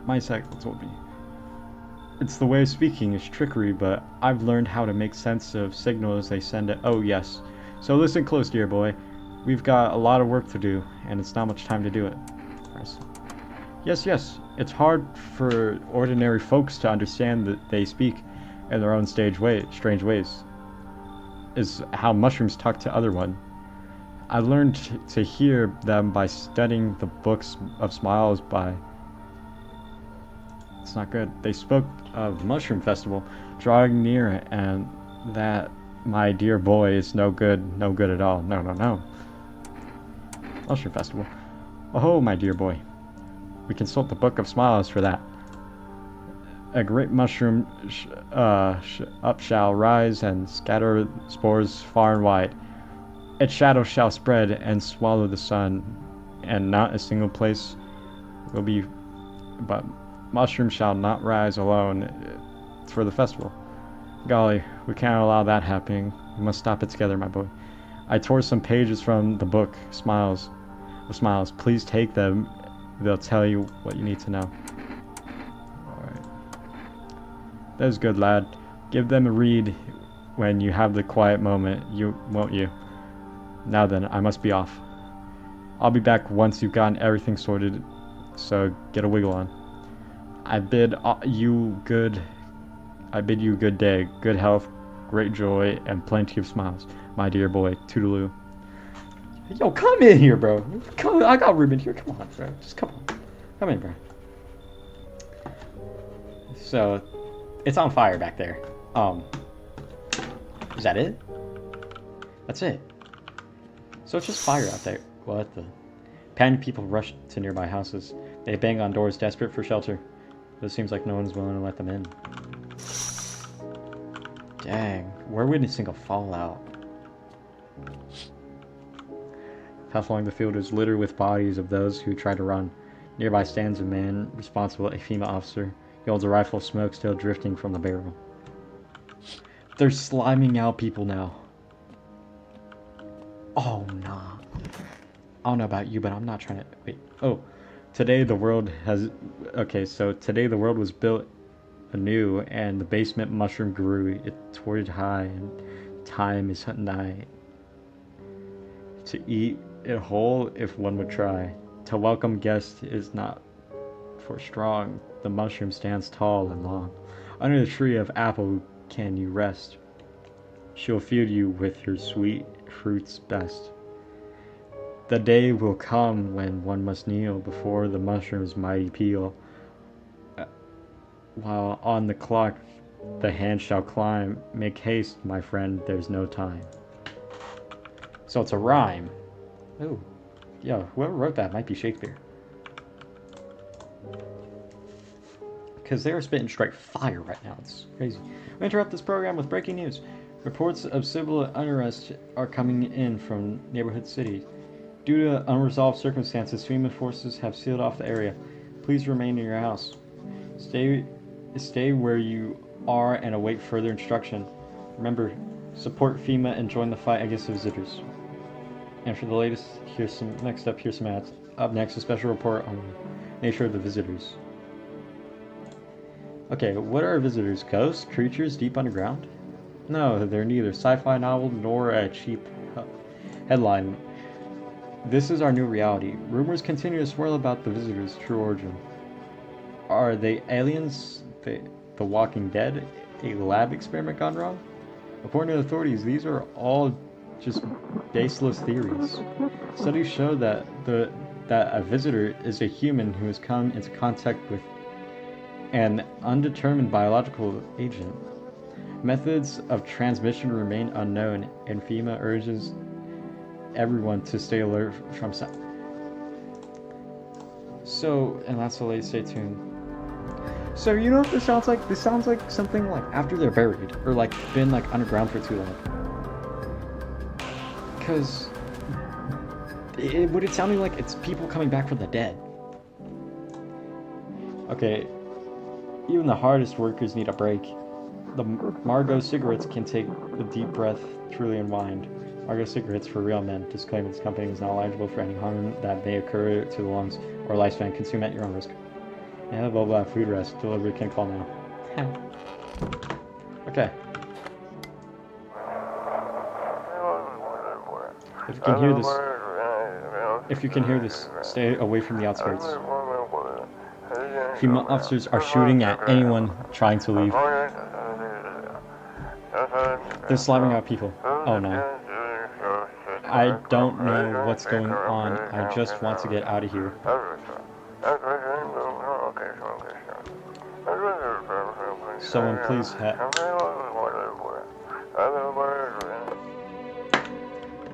My cycle told me. It's the way of speaking, it's trickery, but I've learned how to make sense of signals they send it. Oh, yes. So listen close, dear boy. We've got a lot of work to do, and it's not much time to do it. Yes. It's hard for ordinary folks to understand that they speak in their own strange ways. Is how mushrooms talk to other one. I learned to hear them by studying the books of smiles by... It's not good. They spoke of Mushroom Festival drawing near, and that my dear boy is no good at all. No. Mushroom Festival. Oh, my dear boy. We consult the Book of Smiles for that. A great mushroom up shall rise and scatter spores far and wide. Its shadow shall spread and swallow the sun, and not a single place will be, but mushroom shall not rise alone for the festival. Golly, we can't allow that happening. We must stop it together, my boy. I tore some pages from the book, Smiles. Please take them. They'll tell you what you need to know. That is good, lad. Give them a read when you have the quiet moment, won't you? Now then, I must be off. I'll be back once you've gotten everything sorted, so get a wiggle on. I bid you good day, good health, great joy, and plenty of smiles, my dear boy. Toodaloo. Yo, come in here, bro. Come, I got room in here. Come on, bro. Just come on. Come in, bro. So, it's on fire back there. Is that it? That's it. So it's just fire out there. What the? Panicked people rush to nearby houses. They bang on doors, desperate for shelter. But it seems like no one's willing to let them in. Dang, we're witnessing a fallout. Path along the field is littered with bodies of those who tried to run. Nearby stands a man responsible, a FEMA officer. He holds a rifle of smoke still drifting from the barrel. They're sliming out people now. Oh, nah. I don't know about you, but I'm not trying to... Wait. Oh. Today the world has... Okay, so today the world was built anew, and the basement mushroom grew. It soared high, and time is nigh. To eat it whole if one would try. To welcome guests is not for strong. The mushroom stands tall and long. Under the tree of apple can you rest. She'll feed you with her sweet fruits best. The day will come when one must kneel before the mushroom's mighty peel. While on the clock the hand shall climb. Make haste, my friend, there's no time. So it's a rhyme. Ooh. Yeah, whoever wrote that might be Shakespeare. Because they are spitting straight fire right now. It's crazy. We interrupt this program with breaking news. Reports of civil unrest are coming in from neighborhood cities. Due to unresolved circumstances, FEMA forces have sealed off the area. Please remain in your house. Stay where you are and await further instruction. Remember, support FEMA and join the fight against the visitors. And for the latest, here's some ads. Up next, a special report on the nature of the visitors. Okay, what are visitors? Ghosts? Creatures deep underground? No, they're neither sci-fi novel nor a cheap headline. This is our new reality. Rumors continue to swirl about the visitors' true origin. Are they aliens? The Walking Dead? A lab experiment gone wrong? According to authorities, these are all just baseless theories. Studies show that a visitor is a human who has come into contact with an undetermined biological agent. Methods of transmission remain unknown, and FEMA urges everyone to stay alert from sound. So, and that's the latest. Stay tuned. So, you know what this sounds like? This sounds like something like after they're buried, or like been like underground for too long. Because would it sound like it's people coming back from the dead? Okay, even the hardest workers need a break. The Margot cigarettes can take a deep breath, truly unwind. Margot cigarettes for real men. Disclaimer: this company is not liable for any harm that may occur to the lungs or lifespan. Consume at your own risk. Yeah, blah blah. Food rest. Delivery can call now. Okay. If you can hear this, stay away from the outskirts. FEMA officers are shooting at anyone trying to leave. They're slamming out people. Oh no. I don't know what's going on. I just want to get out of here. Someone please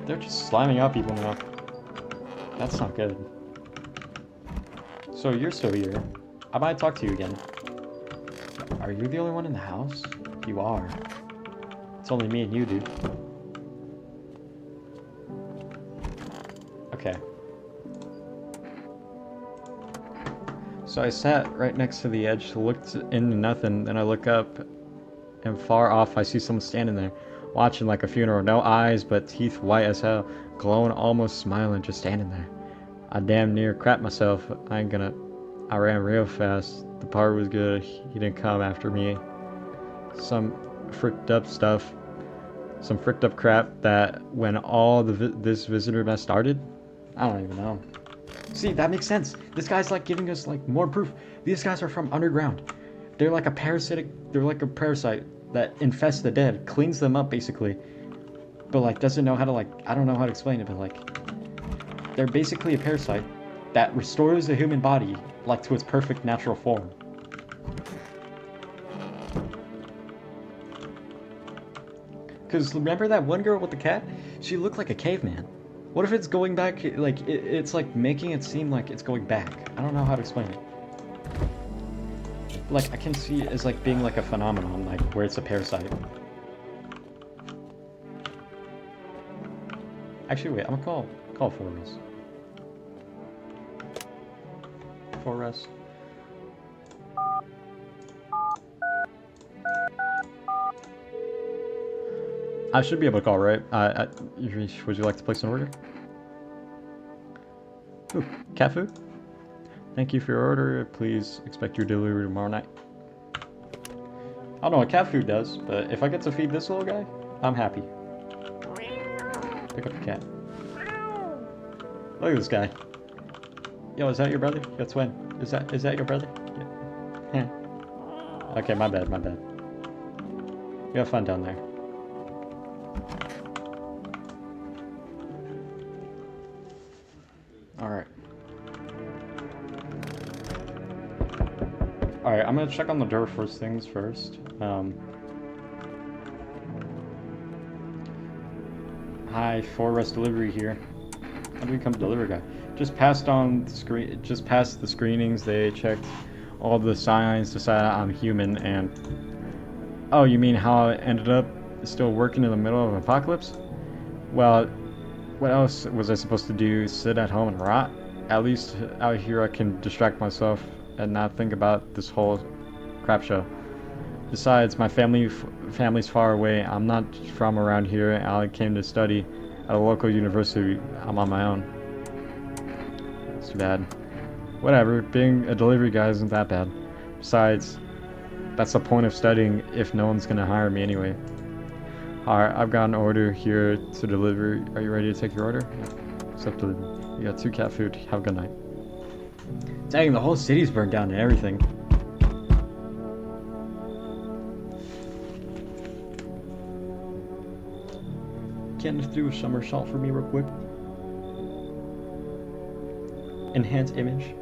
They're just slamming out people now. That's not good. So you're still here. I might talk to you again. Are you the only one in the house? You are. It's only me and you, dude. Okay. So I sat right next to the edge, looked into nothing, then I look up, and far off I see someone standing there, watching like a funeral. No eyes, but teeth white as hell, glowing, almost smiling, just standing there. I damn near crapped myself. I ran real fast. The part was good. He didn't come after me. Some fricked up stuff. Some fricked up crap that when all this visitor mess started? I don't even know. See, that makes sense. This guy's like giving us like more proof. These guys are from underground. They're like a parasite that infests the dead, cleans them up basically. But like doesn't know how to like, I don't know how to explain it, but like They're basically a parasite that restores the human body, like, to its perfect natural form. Because remember that one girl with the cat? She looked like a caveman. What if it's going back, like, it's like making it seem like it's going back? I don't know how to explain it. Like, I can see it as like being like a phenomenon, like where it's a parasite. Actually, wait, I'm gonna call Forrest. Forrest. I should be able to call, right? Would you like to place an order? Ooh, cat food? Thank you for your order. Please expect your delivery tomorrow night. I don't know what cat food does, but if I get to feed this little guy, I'm happy. Pick up the cat. Look at this guy. Yo, is that your brother? Yo, twin. Is that your brother? Yeah. Okay, my bad. You have fun down there. Alright, I'm gonna check on the door first things first. Hi, Forrest Delivery here. How do we become delivery guy? Just passed the screenings. They checked all the signs, decided I'm human, and oh, you mean how I ended up still working in the middle of an apocalypse? Well, what else was I supposed to do? Sit at home and rot? At least out here I can distract myself and not think about this whole crap show. Besides, my family's far away. I'm not from around here. I came to study at a local university. I'm on my own. It's too bad. Whatever, being a delivery guy isn't that bad. Besides, that's the point of studying if no one's gonna hire me anyway. Alright, I've got an order here to deliver. Are you ready to take your order? Yeah. Accept delivery. You got 2 cat food. Have a good night. Dang, the whole city's burned down and everything. Can you do a somersault for me real quick? Enhance image.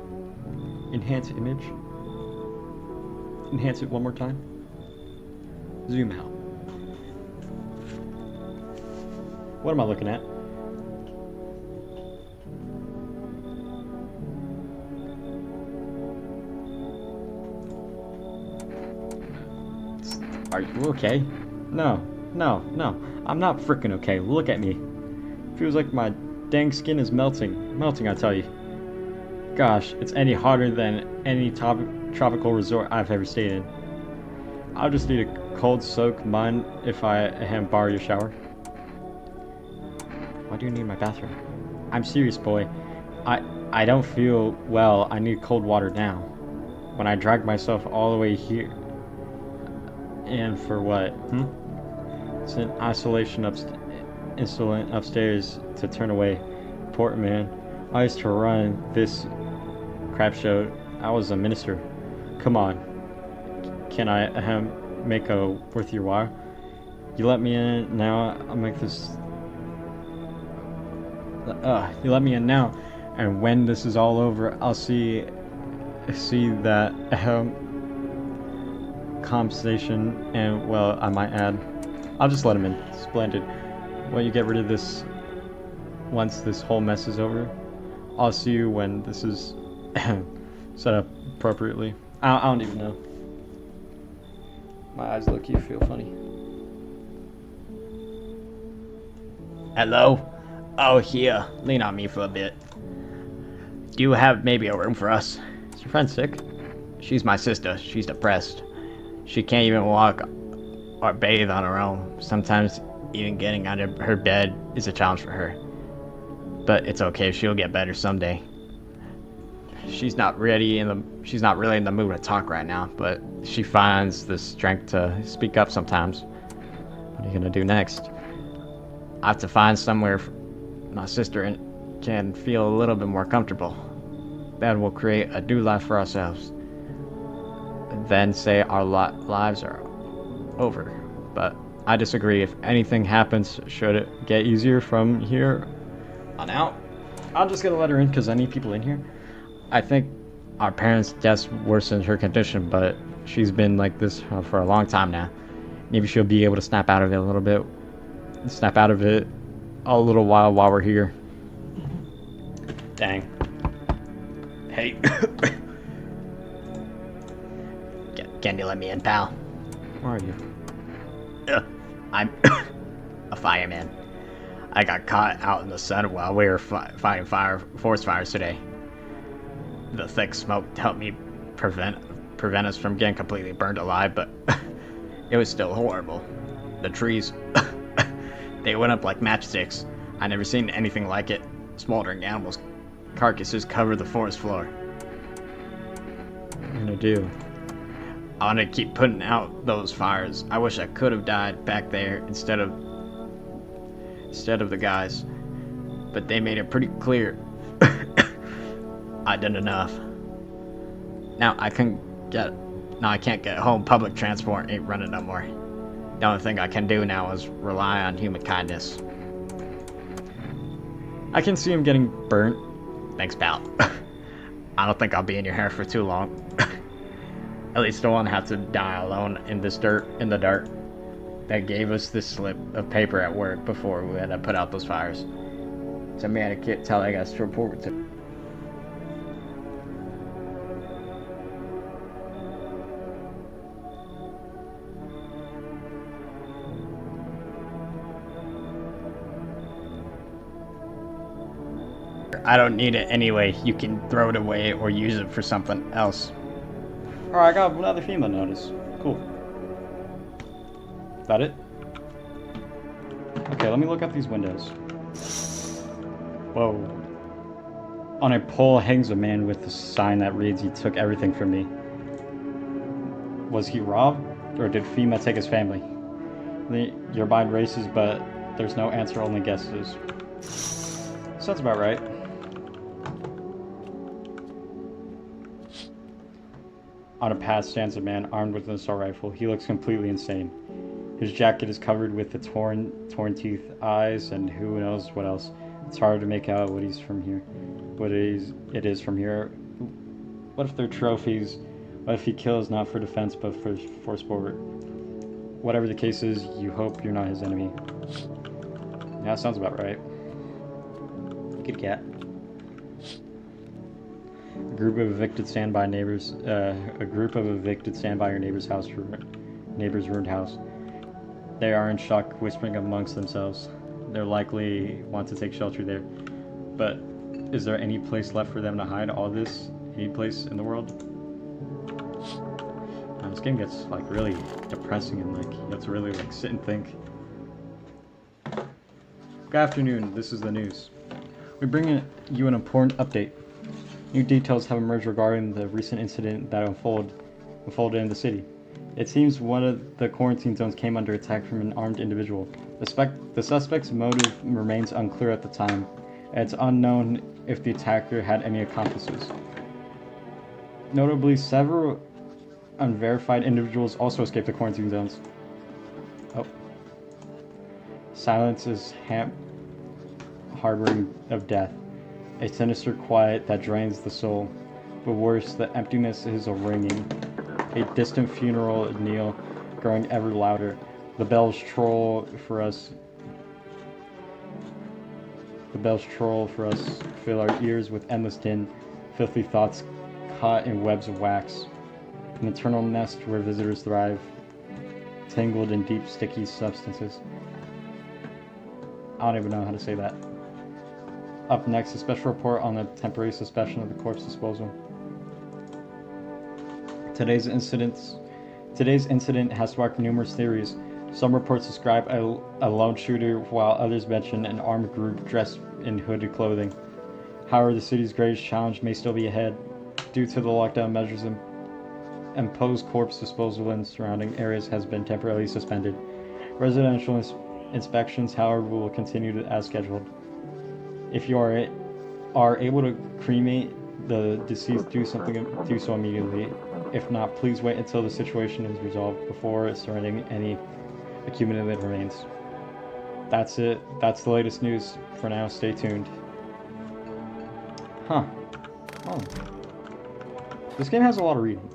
Enhance image. Enhance it one more time. Zoom out. What am I looking at? Are you okay? No. I'm not freaking okay. Look at me. Feels like my dang skin is melting. Melting, I tell you. Gosh, it's any hotter than any tropical resort I've ever stayed in. I'll just need a cold soak. Mind if I borrow your shower? Why do you need my bathroom? I'm serious, boy. I don't feel well. I need cold water now. When I dragged myself all the way here. And for what? It's an isolation insolent upstairs to turn away. Poor man. I used to run this crap show. I was a minister. Come on. Can I make a worth your while? You let me in now. I'll make this. You let me in now, and when this is all over, I'll see that compensation, and well, I might add, I'll just let him in. Splendid. Well, you get rid of this once this whole mess is over. I'll see you when this is set up appropriately. I don't even know. My eyes look, you feel funny. Hello? Oh, here. Lean on me for a bit. Do you have maybe a room for us? Is your friend sick? She's my sister. She's depressed. She can't even walk or bathe on her own. Sometimes even getting out of her bed is a challenge for her. But it's okay. She'll get better someday. She's not really in the mood to talk right now, but she finds the strength to speak up sometimes. What are you gonna do next? I have to find somewhere my sister can feel a little bit more comfortable. That will create a new life for ourselves. And then say our lives are over. But I disagree. If anything happens, should it get easier from here on out, I'm just gonna let her in because I need people in here. I think our parents' deaths worsened her condition, but she's been like this for a long time now. Maybe she'll be able to snap out of it a little bit. Snap out of it a little while we're here. Dang. Hey. Can you let me in, pal? Where are you? I'm a fireman. I got caught out in the sun while we were fighting forest fires today. The thick smoke helped me prevent us from getting completely burned alive, but it was still horrible. The trees, they went up like matchsticks. I never seen anything like it. Smoldering animals' carcasses covered the forest floor. What are you gonna do? I want to keep putting out those fires. I wish I could have died back there instead of the guys, but they made it pretty clear I done enough. Now I can't get home. Public transport ain't running no more. The only thing I can do now is rely on human kindness. I can see him getting burnt. Thanks, pal. I don't think I'll be in your hair for too long. At least I won't have to die alone in the dark. They gave us this slip of paper at work before we had to put out those fires. Send me a kit telling us to report to. I don't need it anyway. You can throw it away or use it for something else. Alright, I got another FEMA notice. Cool. Is that it? Okay, let me look up these windows. Whoa. On a pole hangs a man with a sign that reads, "He took everything from me." Was he robbed? Or did FEMA take his family? Your mind races, but there's no answer, only guesses. Sounds about right. On a path stands a man armed with an assault rifle. He looks completely insane. His jacket is covered with the torn teeth, eyes, and who knows what else. It's hard to make out what he's from here. It is from here. What if they're trophies? What if he kills not for defense but for sport? Whatever the case is, you hope you're not his enemy. Yeah, that sounds about right. Good cat. A group of evicted stand by your neighbor's house for neighbor's ruined house. They are in shock, whispering amongst themselves. They're likely want to take shelter there. But is there any place left for them to hide all this? Any place in the world? This game gets like really depressing and like you have to really like sit and think. Good afternoon, this is the news. We bring you an important update. New details have emerged regarding the recent incident that unfolded in the city. It seems one of the quarantine zones came under attack from an armed individual. The suspect's motive remains unclear at the time, and it's unknown if the attacker had any accomplices. Notably, several unverified individuals also escaped the quarantine zones. Oh. Silence is harboring of death. A sinister quiet that drains the soul. But worse, the emptiness is a ringing. A distant funeral knell growing ever louder. The bells troll for us. Fill our ears with endless din, filthy thoughts caught in webs of wax. An eternal nest where visitors thrive, tangled in deep, sticky substances. I don't even know how to say that. Up next, a special report on the temporary suspension of the corpse disposal. Today's incident has sparked numerous theories. Some reports describe a lone shooter, while others mention an armed group dressed in hooded clothing. However, the city's greatest challenge may still be ahead. Due to the lockdown measures imposed, corpse disposal in surrounding areas has been temporarily suspended. Residential inspections, however, will continue as scheduled. If you are able to cremate the deceased, do so immediately. If not, please wait until the situation is resolved before surrendering any accumulated remains. That's it. That's the latest news. For now, stay tuned. Huh. Oh. This game has a lot of reading.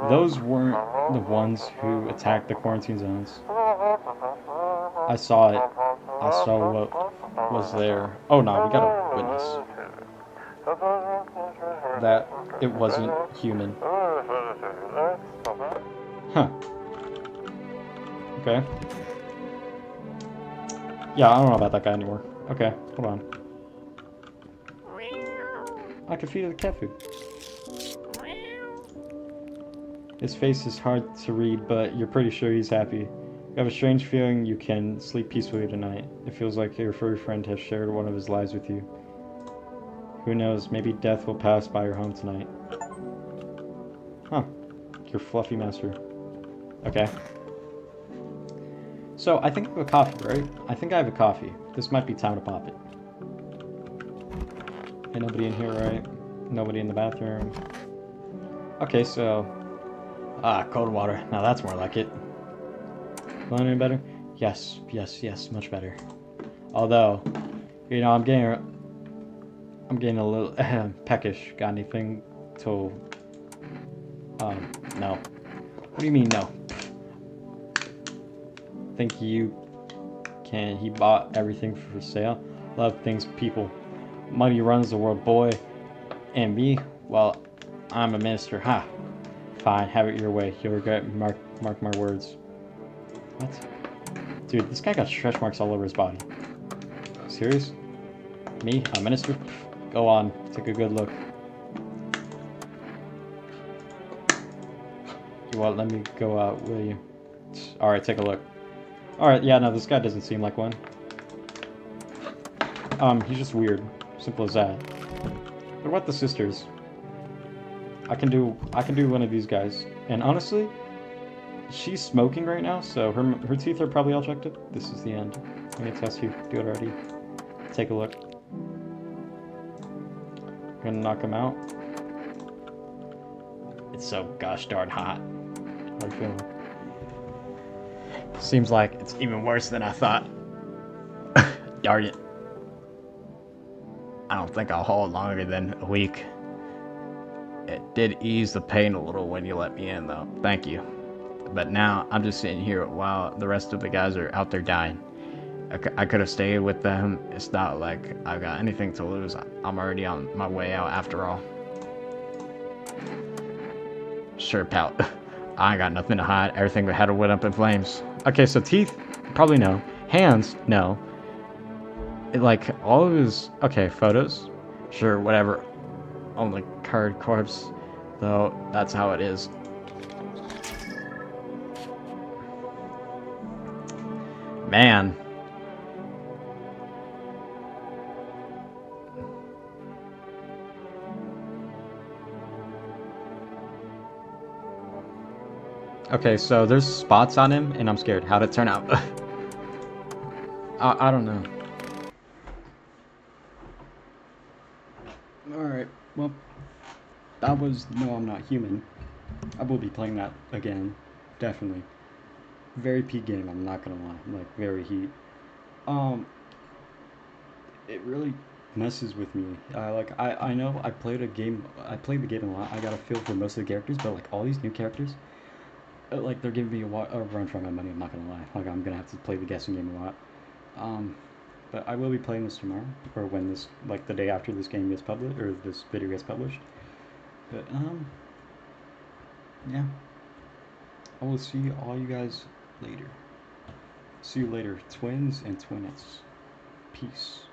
Those weren't the ones who attacked the quarantine zones. I saw it. I saw what was there. Oh no, we got a witness. That it wasn't human. Huh. Okay. Yeah, I don't know about that guy anymore. Okay, hold on. I can feed the cat food. His face is hard to read, but you're pretty sure he's happy. You have a strange feeling you can sleep peacefully tonight. It feels like your furry friend has shared one of his lives with you. Who knows, maybe death will pass by your home tonight. Huh. Your fluffy master. Okay. So, I think I have a coffee, right? I think I have a coffee. This might be time to pop it. Ain't nobody in here, right? Nobody in the bathroom. Okay, so... cold water. Now that's more like it. Feeling any better? Yes, much better. Although, you know, I'm getting a little peckish. Got anything to... no. What do you mean, no? Think he bought everything for sale? Love things, people. Money runs the world, boy. And me? Well, I'm a minister. Ha! Fine, have it your way. You'll regret, mark my words. What? Dude, this guy got stretch marks all over his body. Serious? Me? A minister? Pff, go on, take a good look. You won't let me go out, will you? Alright, take a look. Alright, yeah, no, this guy doesn't seem like one. He's just weird. Simple as that. What about the sisters? I can do one of these guys. And honestly, she's smoking right now, so her teeth are probably all checked up. This is the end. I'm gonna test you. Do it already. Take a look. Gonna knock him out. It's so gosh darn hot. How are you feeling? Seems like it's even worse than I thought. Darn it. I don't think I'll hold longer than a week. It did ease the pain a little when you let me in, though. Thank you. But now I'm just sitting here while the rest of the guys are out there dying. I could have stayed with them. It's not like I've got anything to lose. I'm already on my way out after all. Sure, pal. I ain't got nothing to hide. Everything had to went up in flames. Okay, so teeth, probably no. Hands, no. Like, all of his... Okay, photos? Sure, whatever. Only card corpse, though that's how it is. Man. Okay, so there's spots on him, and I'm scared. How'd it turn out? I don't know. Alright, well, that was No, I'm Not Human. I will be playing that again, definitely. Very peak game, I'm not gonna lie. Like, very heat. It really messes with me. I know I played the game a lot. I got a feel for most of the characters, but like all these new characters, like they're giving me a run for my money. I'm not gonna lie. Like I'm gonna have to play the guessing game a lot. But I will be playing this tomorrow, or when this, like the day after this game gets published, or this video gets published. But yeah. I will see all you guys later. See you later, twins and twinettes. Peace.